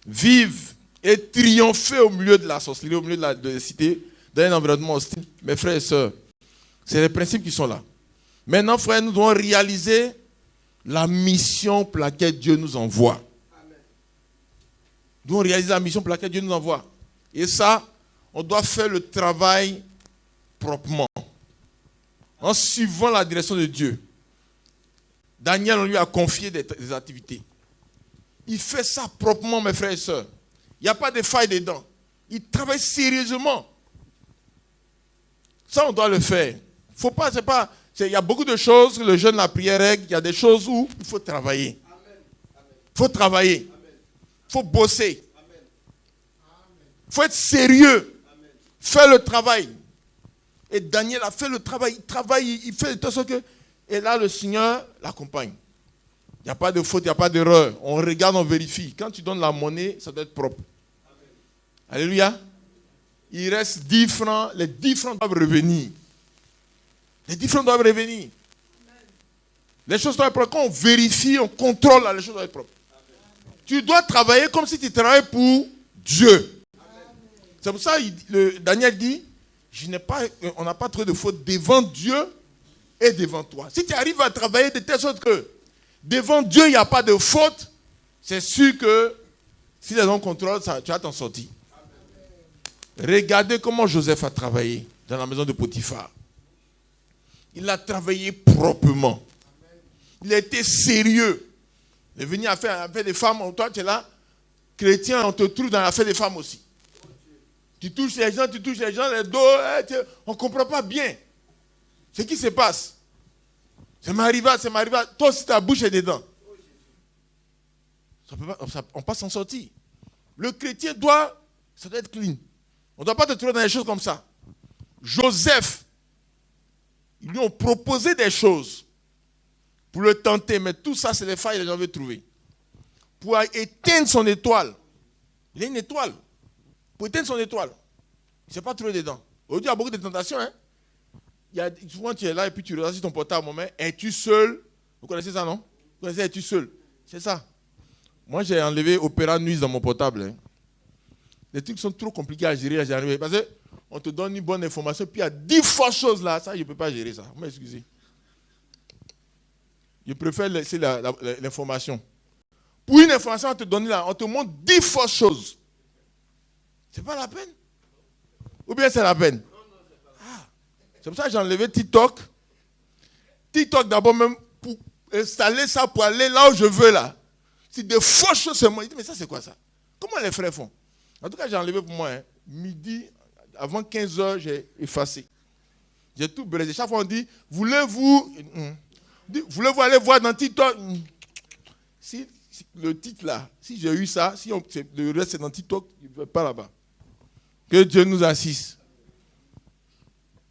vivre et triompher au milieu de la sorcellerie, au milieu de la cité, dans un environnement hostile. Mes frères et sœurs, c'est les principes qui sont là. Maintenant, frères, nous devons réaliser la mission pour laquelle Dieu nous envoie. Nous devons réaliser la mission pour laquelle Dieu nous envoie. Et ça, on doit faire le travail proprement, en suivant la direction de Dieu. Daniel, on lui a confié des activités. Il fait ça proprement, mes frères et sœurs. Il n'y a pas de faille dedans. Il travaille sérieusement. Ça, on doit le faire. Faut pas, il y a beaucoup de choses que le jeûne, la prière règle. Il y a des choses où il faut travailler. Il faut travailler. Il faut bosser. Il faut être sérieux. Faire le travail. Et Daniel a fait le travail. Il travaille, il fait de toute sorte que... Et là, le Seigneur l'accompagne. Il n'y a pas de faute, il n'y a pas d'erreur. On regarde, on vérifie. Quand tu donnes la monnaie, ça doit être propre. Amen. Alléluia. Il reste 10 francs. Les 10 francs doivent revenir. Les 10 francs doivent revenir. Amen. Les choses doivent être propres. Quand on vérifie, on contrôle, là, les choses doivent être propres. Amen. Tu dois travailler comme si tu travaillais pour Dieu. Amen. C'est pour ça que Daniel dit, on n'a pas trop de faute devant Dieu et devant toi. Si tu arrives à travailler de telle sorte que devant Dieu, il n'y a pas de faute, c'est sûr que si les gens contrôlent, tu vas t'en sortir. Regardez comment Joseph a travaillé dans la maison de Potiphar. Il a travaillé proprement. Il a été sérieux. Il est venu à faire des femmes. Toi, tu es là, chrétien, on te trouve dans l'affaire des femmes aussi. Tu touches les gens, les dos, on ne comprend pas bien. Ce qui se passe. C'est m'arrivé. Toi aussi, ta bouche est dedans. On ne peut pas s'en sortir. Le chrétien ça doit être clean. On ne doit pas te trouver dans des choses comme ça. Joseph, ils lui ont proposé des choses pour le tenter, mais tout ça, c'est les failles que les gens veulent trouver. Pour éteindre son étoile. Il a une étoile. Pour éteindre son étoile. Il ne s'est pas trouvé dedans. Aujourd'hui, il y a beaucoup de tentations. Hein? Souvent, tu es là et puis tu regardes sur ton portable. Es-tu seul? Vous connaissez ça, non? Vous connaissez es-tu seul? C'est ça. Moi, j'ai enlevé Opéra Nuit dans mon portable. Hein. Les trucs sont trop compliqués à gérer. Parce qu'on te donne une bonne information, puis il y a 10 fausses choses là. Ça, je ne peux pas gérer ça. Vous m'excusez. Je préfère laisser l'information. Pour une information, on te donne là, on te montre 10 fausses choses. C'est pas la peine? Ou bien c'est la peine? C'est pour ça que j'ai enlevé TikTok. TikTok d'abord même pour installer ça pour aller là où je veux là. C'est des fausses choses seulement. Il dit mais ça c'est quoi ça? Comment les frères font? En tout cas j'ai enlevé pour moi. Hein. Midi, avant 15h, j'ai effacé. J'ai tout brisé. Chaque fois on dit, voulez-vous aller voir dans TikTok? Si le titre là, si j'ai eu ça, si le reste c'est dans TikTok, je ne vais pas là-bas. Que Dieu nous assiste.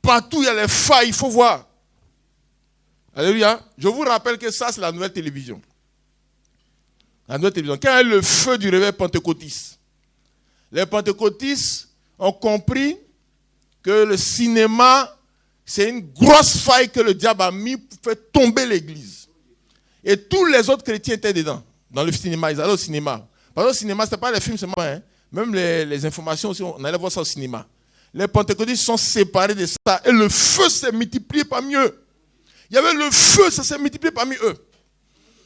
Partout, il y a les failles, il faut voir. Alléluia. Je vous rappelle que ça, c'est la nouvelle télévision. La nouvelle télévision. Quel est le feu du réveil pentecôtiste? Les pentecôtistes ont compris que le cinéma, c'est une grosse faille que le diable a mis pour faire tomber l'église. Et tous les autres chrétiens étaient dedans, dans le cinéma. Ils allaient au cinéma. Parce que le cinéma, ce n'était pas les films seulement. Hein. Même les informations aussi, on allait voir ça au cinéma. Les pentecôtistes sont séparés de ça. Et le feu s'est multiplié parmi eux. Il y avait le feu, ça s'est multiplié parmi eux.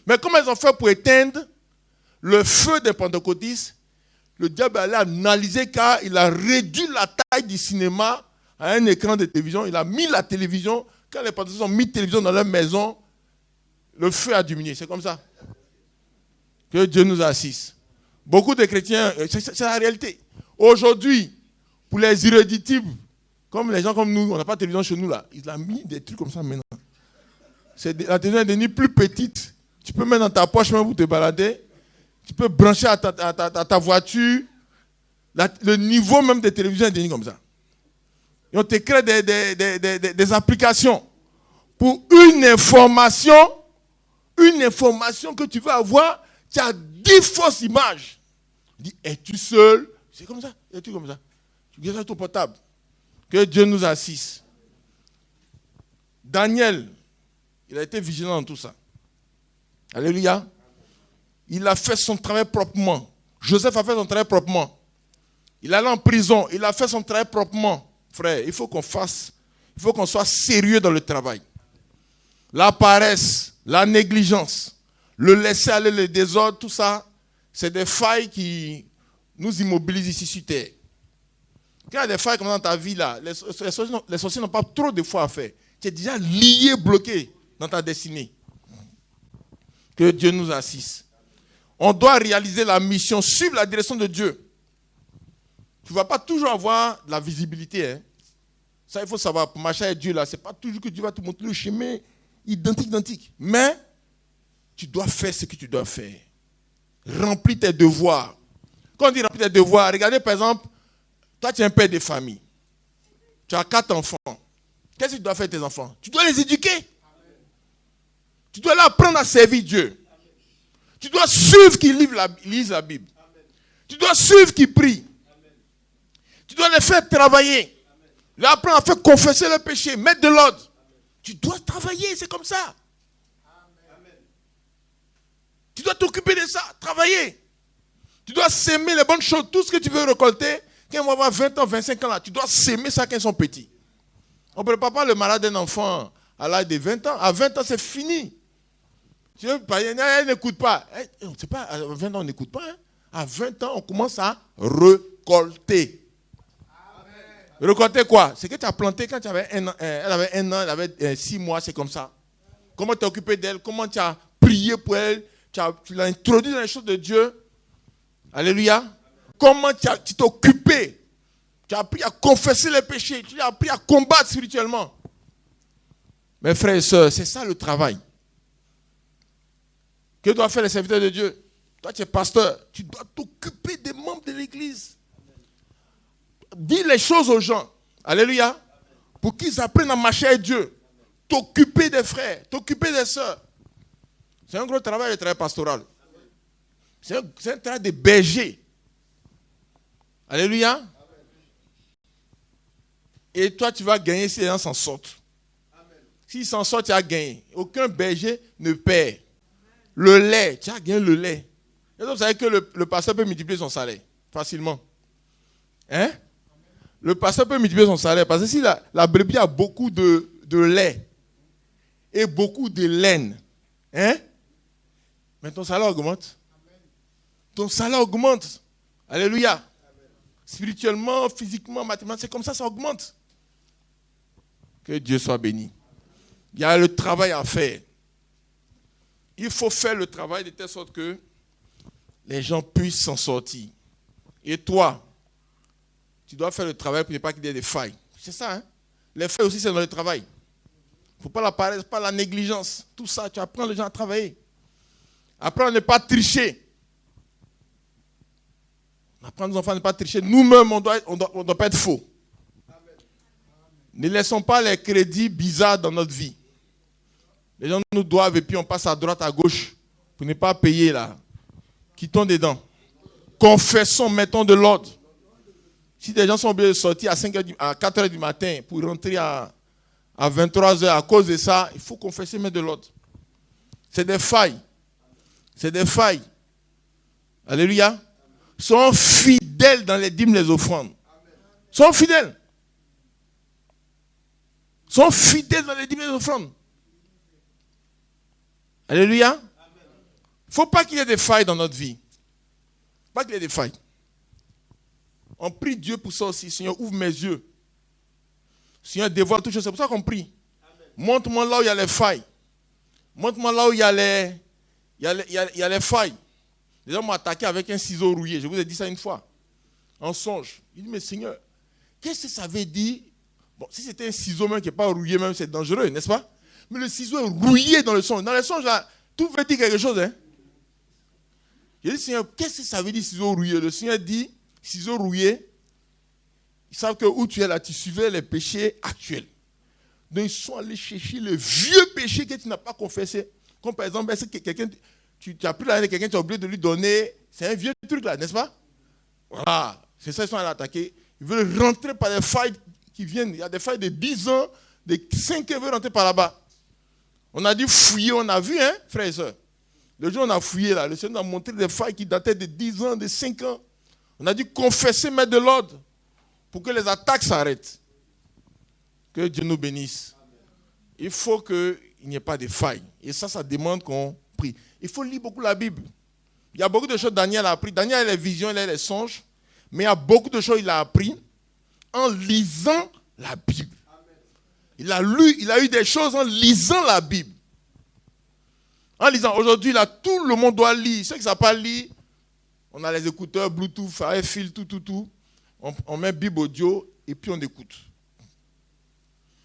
Mais comment ils ont fait pour éteindre le feu des pentecôtistes? Le diable allait analyser car il a réduit la taille du cinéma à un écran de télévision. Il a mis la télévision. Quand les pentecôtistes ont mis la télévision dans leur maison, le feu a diminué. C'est comme ça. Que Dieu nous assiste. Beaucoup de chrétiens, c'est la réalité. Aujourd'hui, pour les irréductibles, Comme les gens comme nous, on n'a pas de télévision chez nous là. Il a mis des trucs comme ça maintenant. La télévision est devenue plus petite. Tu peux mettre dans ta poche même pour te balader. Tu peux brancher à ta voiture. Le niveau même des télévisions est devenu comme ça. Et on te crée des applications pour une information que tu veux avoir. Tu as 10 fausses images. Tu dis, es-tu seul? C'est comme ça. Es-tu comme ça? Tu regardes ton portable. Que Dieu nous assiste. Daniel, il a été vigilant dans tout ça. Alléluia. Il a fait son travail proprement. Joseph a fait son travail proprement. Il est allé en prison. Il a fait son travail proprement. Frère, il faut qu'on soit sérieux dans le travail. La paresse, la négligence, le laisser aller, le désordre, tout ça, c'est des failles qui nous immobilisent ici sur terre. Quand il y a des failles comme dans ta vie, là, les sorciers n'ont pas trop de fois à faire. Tu es déjà lié, bloqué dans ta destinée. Que Dieu nous assiste. On doit réaliser la mission, suivre la direction de Dieu. Tu ne vas pas toujours avoir de la visibilité. Hein. Ça, il faut savoir. Pour marcher avec Dieu, là, ce n'est pas toujours que Dieu va te montrer le chemin identique. Mais tu dois faire ce que tu dois faire. Remplis tes devoirs. Quand on dit remplir tes devoirs, regardez par exemple, toi tu es un père de famille. Tu as 4 enfants. Qu'est-ce que tu dois faire avec tes enfants? Tu dois les éduquer. Amen. Tu dois leur apprendre à servir Dieu. Amen. Tu dois suivre qu'ils lisent la Bible. Amen. Tu dois suivre qu'ils prient. Amen. Tu dois les faire travailler. Amen. Leur apprendre à faire confesser le péché, mettre de l'ordre. Amen. Tu dois travailler, c'est comme ça. Amen. Tu dois t'occuper de ça, travailler. Tu dois s'aimer les bonnes choses, tout ce que tu veux récolter. Quand on va avoir 20 ans, 25 ans, là, tu dois s'aimer ça quand ils sont petits. On ne prépare pas le malade d'un enfant à l'âge de 20 ans. À 20 ans, c'est fini. Tu veux pas, elle n'écoute pas. On sait pas. À 20 ans, on n'écoute pas. Hein. À 20 ans, on commence à récolter. Amen. Récolter quoi? C'est que tu as planté quand tu avais un an. Elle avait 1 an, elle avait 6 mois, c'est comme ça. Comment tu as occupé d'elle? Comment tu as prié pour elle? Tu l'as introduit dans les choses de Dieu. Alléluia. Comment tu t'es occupé? Tu as appris à confesser les péchés. Tu as appris à combattre spirituellement. Mes frères et sœurs, c'est ça le travail. Que doivent faire les serviteurs de Dieu? Toi, tu es pasteur. Tu dois t'occuper des membres de l'église. Dis les choses aux gens. Alléluia. Pour qu'ils apprennent à marcher avec Dieu. T'occuper des frères. T'occuper des sœurs. C'est un gros travail, le travail pastoral. C'est un travail de berger. Alléluia. Amen. Et toi, tu vas gagner si les gens s'en sortent. S'ils s'en sortent, tu as gagné. Aucun berger ne perd. Le lait, tu as gagné le lait. Et donc, vous savez que le pasteur peut multiplier son salaire facilement. Hein? Le pasteur peut multiplier son salaire parce que si la brebis a beaucoup de lait et beaucoup de laine, hein? Mais ton salaire augmente. Ton salaire augmente. Alléluia. Spirituellement, physiquement, mathématiquement, c'est comme ça augmente. Que Dieu soit béni. Il y a le travail à faire. Il faut faire le travail de telle sorte que les gens puissent s'en sortir. Et toi, tu dois faire le travail pour ne pas qu'il y ait des failles. C'est ça, hein? Les failles aussi, c'est dans le travail. Il ne faut pas la paresse, pas la négligence. Tout ça, tu apprends les gens à travailler. Apprends à ne pas tricher. Apprendre nos enfants à ne pas tricher. Nous-mêmes, on doit pas être faux. Amen. Ne laissons pas les crédits bizarres dans notre vie. Les gens nous doivent et puis on passe à droite, à gauche pour ne pas payer là. Quittons dedans. Confessons, mettons de l'ordre. Si des gens sont obligés de sortir à 4 heures du matin pour rentrer à 23 heures à cause de ça, il faut confesser, mettre de l'ordre. C'est des failles. C'est des failles. Alléluia. Sont fidèles dans les dîmes, les offrandes. Sont fidèles. Sont fidèles dans les dîmes, les offrandes. Alléluia. Il ne faut pas qu'il y ait des failles dans notre vie. Pas qu'il y ait des failles. On prie Dieu pour ça aussi. Seigneur, ouvre mes yeux. Seigneur, dévoile toutes choses. C'est pour ça qu'on prie. Montre-moi là où il y a les failles. Montre-moi là où il y a les failles. Les gens m'ont attaqué avec un ciseau rouillé. Je vous ai dit ça une fois. En songe. Il dit, mais Seigneur, qu'est-ce que ça veut dire Bon, si c'était un ciseau même qui n'est pas rouillé, même, c'est dangereux, n'est-ce pas? Mais le ciseau est rouillé dans le songe. Dans le songe, là, tout veut dire quelque chose. Hein? J'ai dit, Seigneur, qu'est-ce que ça veut dire ciseau rouillé? Le Seigneur dit, ciseau rouillé, ils savent que où tu es là, tu suivais les péchés actuels. Donc ils sont allés chercher le vieux péché que tu n'as pas confessé. Comme par exemple, est-ce que quelqu'un, tu as pris l'argent de quelqu'un, tu as oublié de lui donner. C'est un vieux truc là, n'est-ce pas? Voilà, c'est ça qu'ils sont allés attaquer. Ils veulent rentrer par les failles qui viennent. Il y a des failles de 10 ans, de 5 ans, ils veulent rentrer par là-bas. On a dit fouiller, on a vu, hein, frères et sœurs. Le jour où on a fouillé là, le Seigneur a montré des failles qui dataient de 10 ans, de 5 ans. On a dit confesser, mettre de l'ordre pour que les attaques s'arrêtent. Que Dieu nous bénisse. Il faut qu'il n'y ait pas de failles. Et ça demande qu'on prie. Il faut lire beaucoup la Bible. Il y a beaucoup de choses que Daniel a appris. Daniel a les visions, il a les songes. Mais il y a beaucoup de choses qu'il a appris en lisant la Bible. Il a eu des choses en lisant la Bible. En lisant, aujourd'hui, là, tout le monde doit lire. Ceux qui ne savent pas lire, on a les écouteurs, Bluetooth, fil, tout. On met Bible audio et puis on écoute.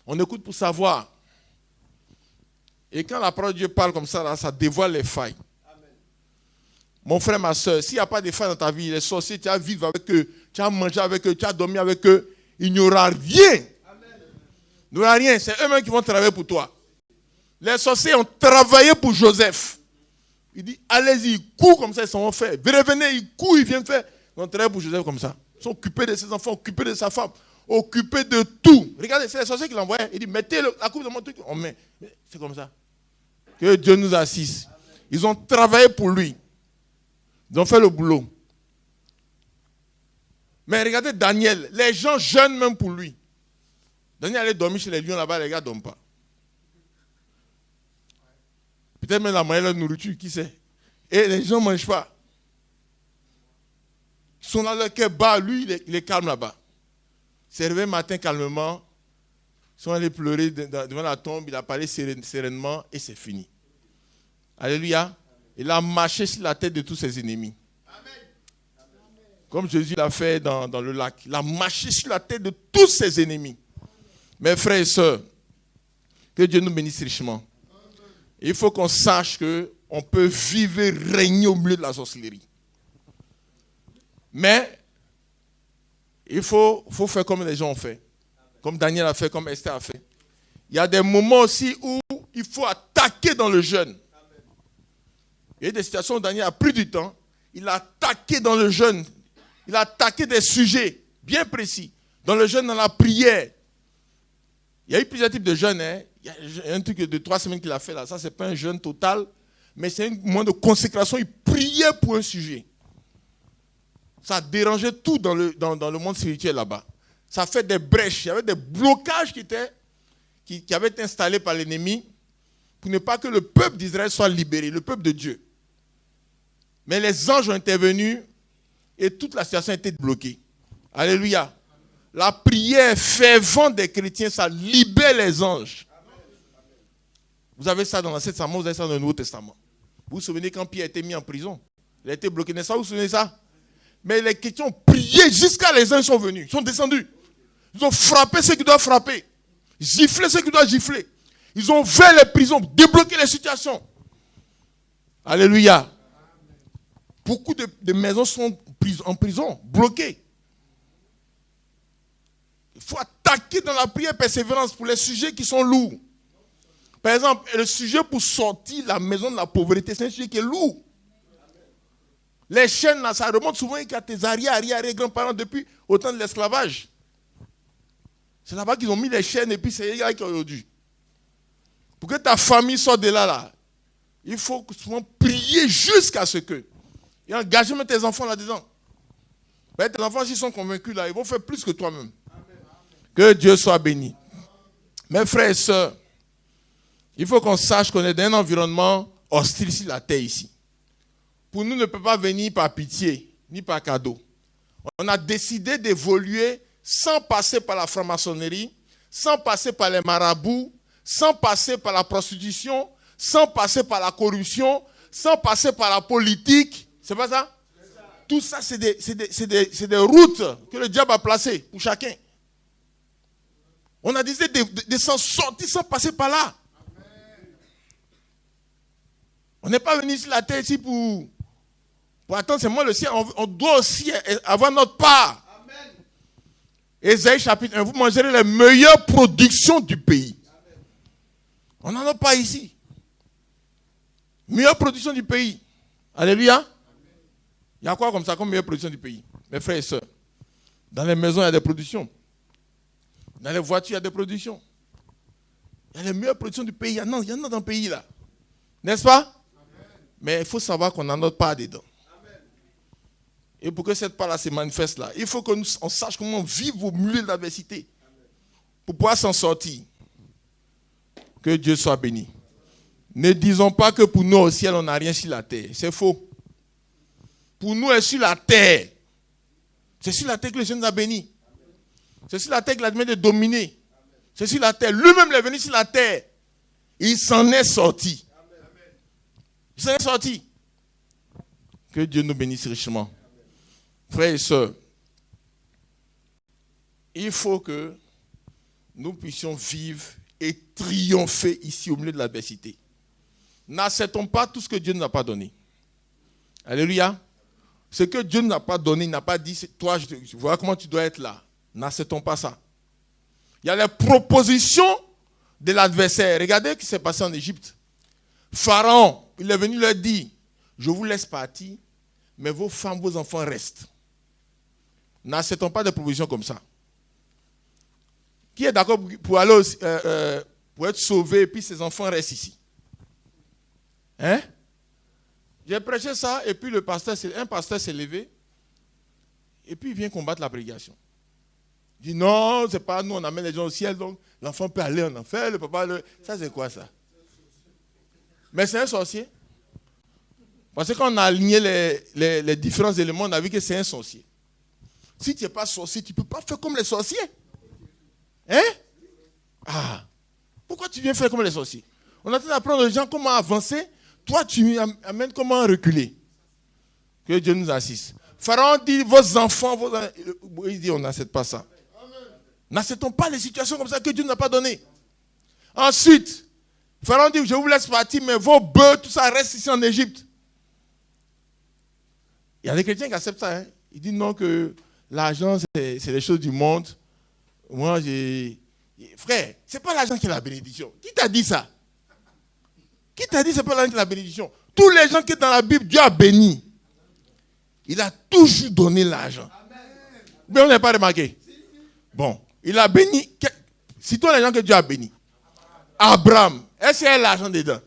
On écoute pour savoir. Et quand la parole de Dieu parle comme ça, là, ça dévoile les failles. Amen. Mon frère, ma soeur, s'il n'y a pas de failles dans ta vie, les sorciers, tu as vécu avec eux, tu as mangé avec eux, tu as dormi avec eux, il n'y aura rien. Il n'y aura rien, c'est eux-mêmes qui vont travailler pour toi. Les sorciers ont travaillé pour Joseph. Il dit, allez-y, ils courent comme ça, ils s'en vont faire. Revenez, ils courent, ils viennent faire. Ils ont travaillé pour Joseph comme ça. Ils sont occupés de ses enfants, occupés de sa femme, occupés de tout. Regardez, c'est les sorciers qui l'envoyaient. Il dit, mettez la coupe de mon truc. On met. C'est comme ça. Que Dieu nous assiste. Ils ont travaillé pour lui. Ils ont fait le boulot. Mais regardez Daniel, les gens jeûnent même pour lui. Daniel allait dormir chez les lions là-bas, les gars ne dorment pas. Peut-être même la moyenne de nourriture, qui sait. Et les gens ne mangent pas. Ils sont là, leur cœur bas, lui, il est calme là-bas. Il s'est réveillé matin calmement. Ils sont allés pleurer devant la tombe, il a parlé sereinement et c'est fini. Alléluia. Il a marché sur la tête de tous ses ennemis. Comme Jésus l'a fait dans le lac. Il a marché sur la tête de tous ses ennemis. Mes frères et sœurs, que Dieu nous bénisse richement. Il faut qu'on sache qu'on peut vivre et régner au milieu de la sorcellerie. Mais il faut faire comme les gens ont fait. Comme Daniel a fait, comme Esther a fait. Il y a des moments aussi où il faut attaquer dans le jeûne. Il y a des situations où Daniel a pris du temps. Il a attaqué dans le jeûne. Il a attaqué des sujets bien précis. Dans le jeûne, dans la prière. Il y a eu plusieurs types de jeûnes. Hein. Il y a un truc de 3 semaines qu'il a fait là. Ça, ce n'est pas un jeûne total. Mais c'est un moment de consécration. Il priait pour un sujet. Ça dérangeait tout dans le monde spirituel là-bas. Ça fait des brèches. Il y avait des blocages qui avaient été installés par l'ennemi pour ne pas que le peuple d'Israël soit libéré, le peuple de Dieu. Mais les anges ont intervenu et toute la situation a été bloquée. Alléluia. La prière fervente des chrétiens, ça libère les anges. Vous avez ça dans l'Ancien Testament, vous avez ça dans le Nouveau Testament. Vous vous souvenez quand Pierre a été mis en prison? Il a été bloqué, n'est-ce pas? Vous vous souvenez de ça? Mais les chrétiens ont prié jusqu'à les anges sont venus, ils sont descendus. Ils ont frappé ceux qui doivent frapper, giflé ceux qui doivent gifler. Ils ont ouvert les prisons, débloqué les situations. Alléluia. Beaucoup de maisons sont en prison, bloquées. Il faut attaquer dans la prière persévérance pour les sujets qui sont lourds. Par exemple, le sujet pour sortir la maison de la pauvreté, c'est un sujet qui est lourd. Les chaînes, là, ça remonte souvent à tes arrière-grands-parents depuis au temps de l'esclavage. C'est là-bas qu'ils ont mis les chaînes et puis c'est là qu'ils ont aujourd'hui. Pour que ta famille sorte de là, il faut souvent prier jusqu'à ce que. Et engager même tes enfants là-dedans. Ben, tes enfants, s'ils sont convaincus là, ils vont faire plus que toi-même. Que Dieu soit béni. Mes frères et sœurs, il faut qu'on sache qu'on est dans un environnement hostile sur la terre ici. Pour nous, ne peut pas venir par pitié, ni par cadeau. On a décidé d'évoluer sans passer par la franc-maçonnerie, sans passer par les marabouts, sans passer par la prostitution, sans passer par la corruption, sans passer par la politique. C'est pas ça? Tout ça, c'est des routes que le diable a placées pour chacun. On a décidé de s'en sortir sans passer par là. On n'est pas venu sur la terre ici pour attendre seulement le ciel. On doit aussi avoir notre part. Ésaïe chapitre 1, vous mangerez les meilleures productions du pays. On n'en a pas ici. Meilleure production du pays. Alléluia. Il y a quoi comme ça comme meilleure production du pays? Mes frères et sœurs, dans les maisons, il y a des productions. Dans les voitures, il y a des productions. Il y a les meilleures productions du pays. Il y en a dans le pays là. N'est-ce pas? Amen. Mais il faut savoir qu'on n'en a pas dedans. Amen. Et pour que cette part-là se manifeste là, il faut qu'on sache comment vivre au milieu de l'adversité. Pour pouvoir s'en sortir. Que Dieu soit béni. Ne disons pas que pour nous au ciel, on n'a rien sur la terre. C'est faux. Pour nous, est sur la terre. C'est sur la terre que le Seigneur nous a bénis. C'est sur la terre qu'il a demandé de dominer. C'est sur la terre. Lui-même il est venu sur la terre. Il s'en est sorti. Il s'en est sorti. Que Dieu nous bénisse richement. Frères et sœurs, il faut que nous puissions vivre et triompher ici au milieu de l'adversité. N'acceptons pas tout ce que Dieu ne nous a pas donné. Alléluia. Ce que Dieu ne nous a pas donné, il n'a pas dit, toi, je vois comment tu dois être là. N'acceptons pas ça. Il y a les propositions de l'adversaire. Regardez ce qui s'est passé en Égypte. Pharaon, il est venu leur dire, je vous laisse partir, mais vos femmes, vos enfants restent. N'acceptons pas de propositions comme ça. Qui est d'accord pour aller pour être sauvé et puis ses enfants restent ici? Hein? J'ai prêché ça et puis un pasteur s'est levé et puis il vient combattre la prédication. Il dit non, c'est pas nous, on amène les gens au ciel, donc l'enfant peut aller en enfer, le papa, ça c'est quoi ça? Mais c'est un sorcier. Parce que quand on a aligné les différents éléments, on a vu que c'est un sorcier. Si tu n'es pas sorcier, tu ne peux pas faire comme les sorciers. Hein? Ah, pourquoi tu viens faire comme les sorciers? On est en train d'apprendre aux gens comment avancer. Toi, tu amènes comment reculer. Que Dieu nous assiste. Pharaon dit, vos enfants, il dit, on n'accepte pas ça. N'acceptons pas les situations comme ça que Dieu n'a pas données. Ensuite, Pharaon dit, je vous laisse partir, mais vos bœufs, tout ça reste ici en Égypte. Il y a des chrétiens qui acceptent ça. Hein. Ils disent non, que l'argent, c'est les choses du monde. Moi, frère, ce n'est pas l'argent qui est la bénédiction. Qui t'a dit ça? Qui t'a dit que ce n'est pas l'argent qui est la bénédiction? Tous les gens qui sont dans la Bible, Dieu a béni. Il a toujours donné l'argent. Mais on n'a pas remarqué. Bon, il a béni. Citons les gens que Dieu a béni. Abraham, est-ce qu'il y a l'argent dedans?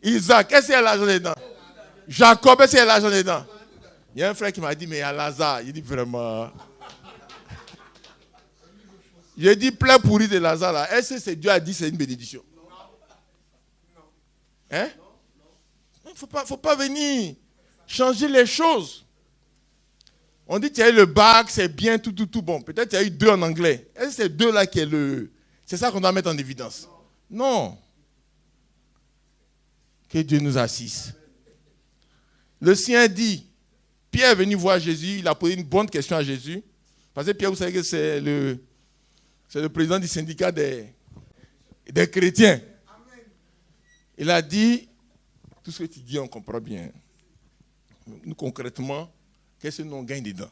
Isaac, est-ce qu'il y a l'argent dedans? Jacob, est-ce qu'il y a l'argent dedans? Il y a un frère qui m'a dit, mais il y a Lazare. Il dit vraiment. J'ai dit, plein pourri de Lazare là. Est-ce que c'est Dieu a dit c'est une bénédiction? Hein? Il ne faut pas venir changer les choses. On dit qu'il y a eu le bac, c'est bien, tout. Bon, peut-être qu'il y a eu 2 en anglais. Est-ce que c'est 2 là qui est le... C'est ça qu'on doit mettre en évidence? Non. Que Dieu nous assiste. Le sien dit, Pierre est venu voir Jésus, il a posé une bonne question à Jésus. Parce que Pierre, vous savez que c'est le président du syndicat des chrétiens. Il a dit, tout ce que tu dis, on comprend bien. Nous, concrètement, qu'est-ce que nous on gagne dedans?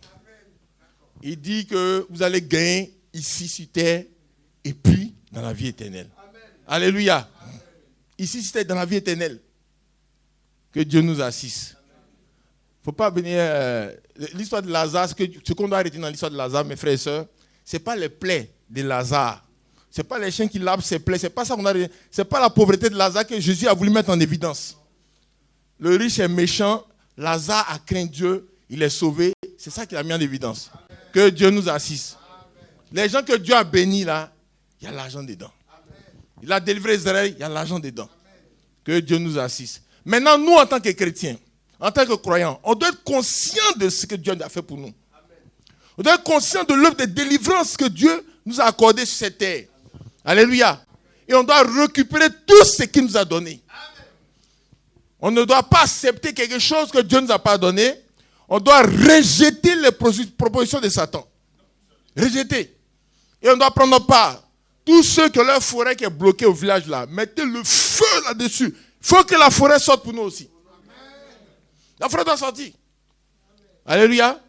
Il dit que vous allez gagner ici sur terre et puis dans la vie éternelle. Amen. Alléluia. Amen. Ici sur terre, dans la vie éternelle. Que Dieu nous assiste. Il ne faut pas venir... l'histoire de Lazare, ce qu'on doit arrêter dans l'histoire de Lazare, mes frères et sœurs, ce n'est pas les plaies de Lazare. Ce n'est pas les chiens qui lavent ses plaies. Ce n'est pas ça qu'on a. C'est pas la pauvreté de Lazare que Jésus a voulu mettre en évidence. Le riche est méchant. Lazare a craint Dieu. Il est sauvé. C'est ça qu'il a mis en évidence. Amen. Que Dieu nous assiste. Amen. Les gens que Dieu a bénis là, il y a l'argent dedans. Amen. Il a délivré Israël, il y a l'argent dedans. Amen. Que Dieu nous assiste. Maintenant, nous en tant que chrétiens, en tant que croyants, on doit être conscients de ce que Dieu a fait pour nous. Amen. On doit être conscients de l'œuvre de délivrance que Dieu nous a accordé sur cette terre. Alléluia. Et on doit récupérer tout ce qu'il nous a donné. On ne doit pas accepter quelque chose que Dieu ne nous a pas donné. On doit rejeter les propositions de Satan. Rejeter. Et on doit prendre part Tous ceux qui ont leur forêt qui est bloquée au village là, mettez le feu là-dessus. Il faut que la forêt sorte pour nous aussi. La forêt doit sortir. Alléluia.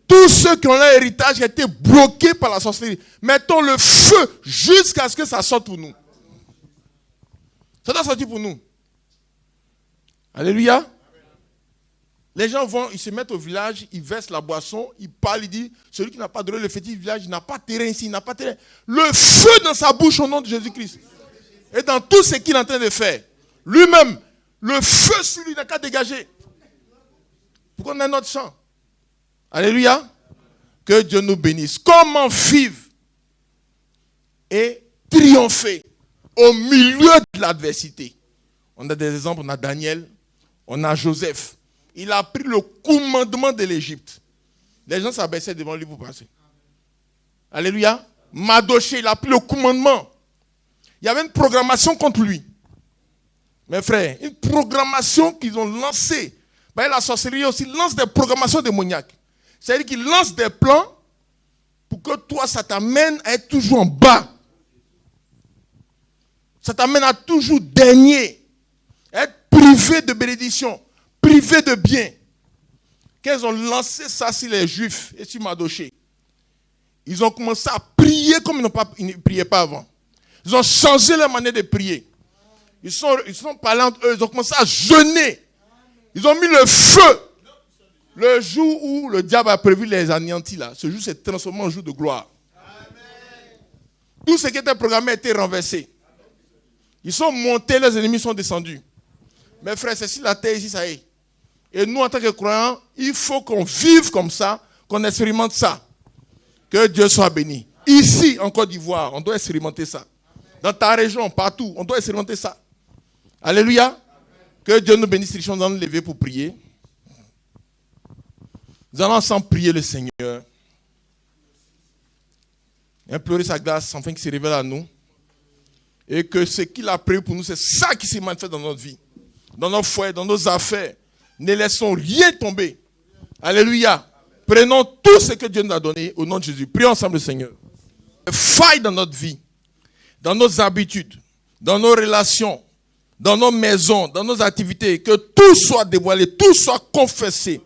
Tous ceux qui ont leur héritage qui a été bloqué par la sorcellerie, mettons le feu jusqu'à ce que ça sorte pour nous. Ça doit sortir pour nous. Alléluia. Les gens vont, ils se mettent au village, ils versent la boisson, ils parlent, ils disent, celui qui n'a pas de le fétiche du village, il n'a pas de terrain ici, il n'a pas de terrain. Le feu dans sa bouche au nom de Jésus-Christ. Et dans tout ce qu'il est en train de faire, lui-même, le feu sur lui n'a qu'à dégager. Pour qu'on ait notre chant. Alléluia. Que Dieu nous bénisse. Comment vivre et triompher au milieu de l'adversité. On a des exemples, on a Daniel, on a Joseph. Il a pris le commandement de l'Égypte. Les gens s'abaissaient devant lui pour passer. Alléluia. Madoché, il a pris le commandement. Il y avait une programmation contre lui. Mes frères, une programmation qu'ils ont lancée. La sorcellerie aussi lance des programmations démoniaques. C'est-à-dire qu'il lance des plans pour que toi, ça t'amène à être toujours en bas. Ça t'amène à toujours dernier. À être privé de bénédiction. Privé de biens. Quand ils ont lancé ça sur les Juifs et sur Madoché, ils ont commencé à prier comme ils ne priaient pas avant. Ils ont changé leur manière de prier. Ils sont parlés entre eux, ils ont commencé à jeûner. Ils ont mis le feu. Le jour où le diable a prévu les anéantir, là, ce jour s'est transformé en jour de gloire. Amen. Tout ce qui était programmé a été renversé. Ils sont montés, les ennemis sont descendus. Mes frères, c'est sur la terre ici, ça y est. Et nous, en tant que croyants, il faut qu'on vive comme ça, qu'on expérimente ça. Que Dieu soit béni. Ici, en Côte d'Ivoire, on doit expérimenter ça. Dans ta région, partout, on doit expérimenter ça. Alléluia. Que Dieu nous bénisse. Nous allons nous lever pour prier. Nous allons ensemble prier le Seigneur. Implorer sa grâce afin qu'il se révèle à nous. Et que ce qu'il a prévu pour nous, c'est ça qui se manifeste dans notre vie. Dans nos foyers, dans nos affaires. Ne laissons rien tomber. Alléluia. Prenons tout ce que Dieu nous a donné au nom de Jésus. Prions ensemble le Seigneur. Faille dans notre vie, dans nos habitudes, dans nos relations, dans nos maisons, dans nos activités. Que tout soit dévoilé, tout soit confessé.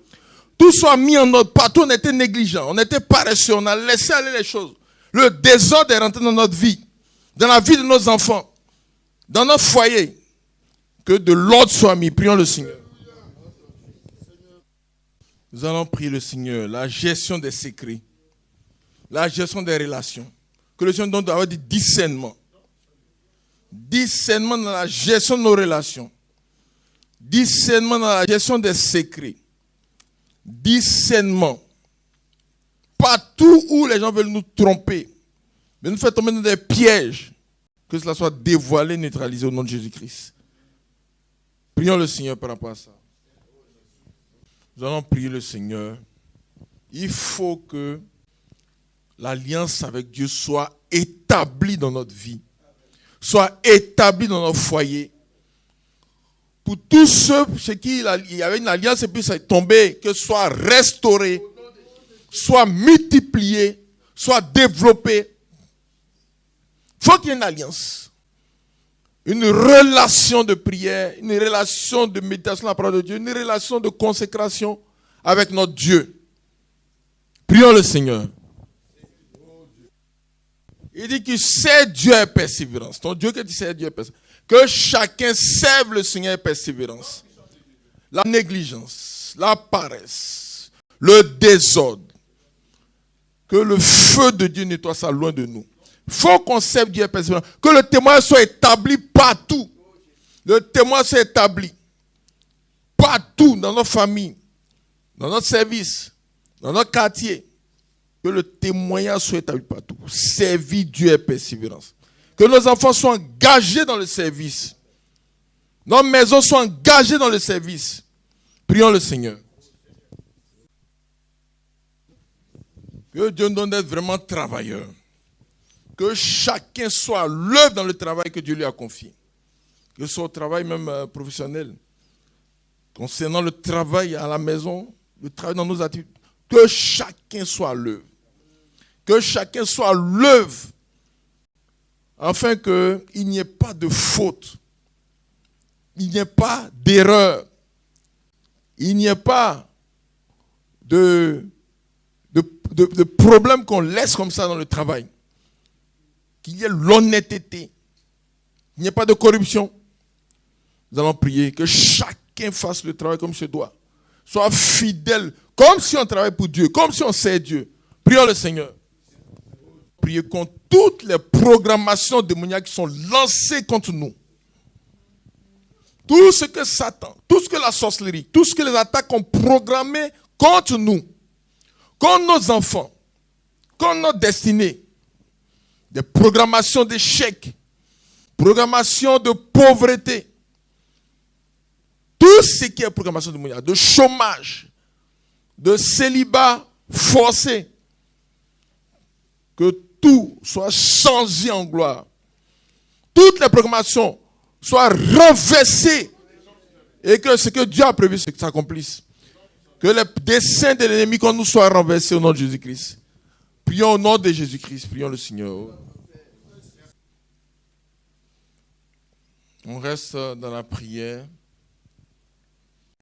Tout soit mis en ordre. Partout on était négligent, on était paresseux, on a laissé aller les choses. Le désordre est rentré dans notre vie, dans la vie de nos enfants, dans notre foyer. Que de l'ordre soit mis. Prions le Seigneur. Nous allons prier le Seigneur. La gestion des secrets, la gestion des relations. Que le Seigneur donne d'avoir du discernement. Discernement dans la gestion de nos relations. Discernement dans la gestion des secrets. Discernement. Partout où les gens veulent nous tromper, mais nous faire tomber dans des pièges, que cela soit dévoilé, neutralisé au nom de Jésus-Christ. Prions le Seigneur par rapport à ça. Nous allons prier le Seigneur. Il faut que l'alliance avec Dieu soit établie dans notre vie, soit établie dans nos foyers. Pour tous ceux chez qui il y avait une alliance et puis ça est tombé, que soit restauré, soit multiplié, soit développé. Il faut qu'il y ait une alliance. Une relation de prière, une relation de méditation à la parole de Dieu, une relation de consécration avec notre Dieu. Prions le Seigneur. Il dit que c'est Dieu et persévérance. Ton Dieu que tu sais, Dieu et persévérance. Que chacun serve le Seigneur et persévérance. La négligence, la paresse, le désordre. Que le feu de Dieu nettoie ça loin de nous. Il faut qu'on serve Dieu et persévérance. Que le témoin soit établi partout. Le témoin soit établi partout dans nos familles, dans notre service, dans notre quartier. Que le témoignage soit établi partout. Servir Dieu et persévérance. Que nos enfants soient engagés dans le service. Nos maisons soient engagées dans le service. Prions le Seigneur. Que Dieu nous donne d'être vraiment travailleurs. Que chacun soit à l'œuvre dans le travail que Dieu lui a confié. Que ce soit au travail même professionnel. Concernant le travail à la maison, le travail dans nos activités. Que chacun soit à l'œuvre. Que chacun soit à l'œuvre afin qu'il n'y ait pas de faute, il n'y ait pas d'erreur, il n'y ait pas de problème qu'on laisse comme ça dans le travail, qu'il y ait l'honnêteté, il n'y ait pas de corruption. Nous allons prier que chacun fasse le travail comme se doit, soit fidèle, comme si on travaille pour Dieu, comme si on sait Dieu. Prions le Seigneur. Priez contre toutes les programmations démoniaques qui sont lancées contre nous. Tout ce que Satan, tout ce que la sorcellerie, tout ce que les attaques ont programmé contre nous, contre nos enfants, contre notre destinée, des programmations d'échec, programmations de pauvreté, tout ce qui est programmation démoniaque, de chômage, de célibat forcé, que tout soit changé en gloire. Toutes les programmations soient renversées et que ce que Dieu a prévu s'accomplisse. Que les desseins de l'ennemi contre nous soient renversés au nom de Jésus-Christ. Prions au nom de Jésus-Christ. Prions le Seigneur. On reste dans la prière.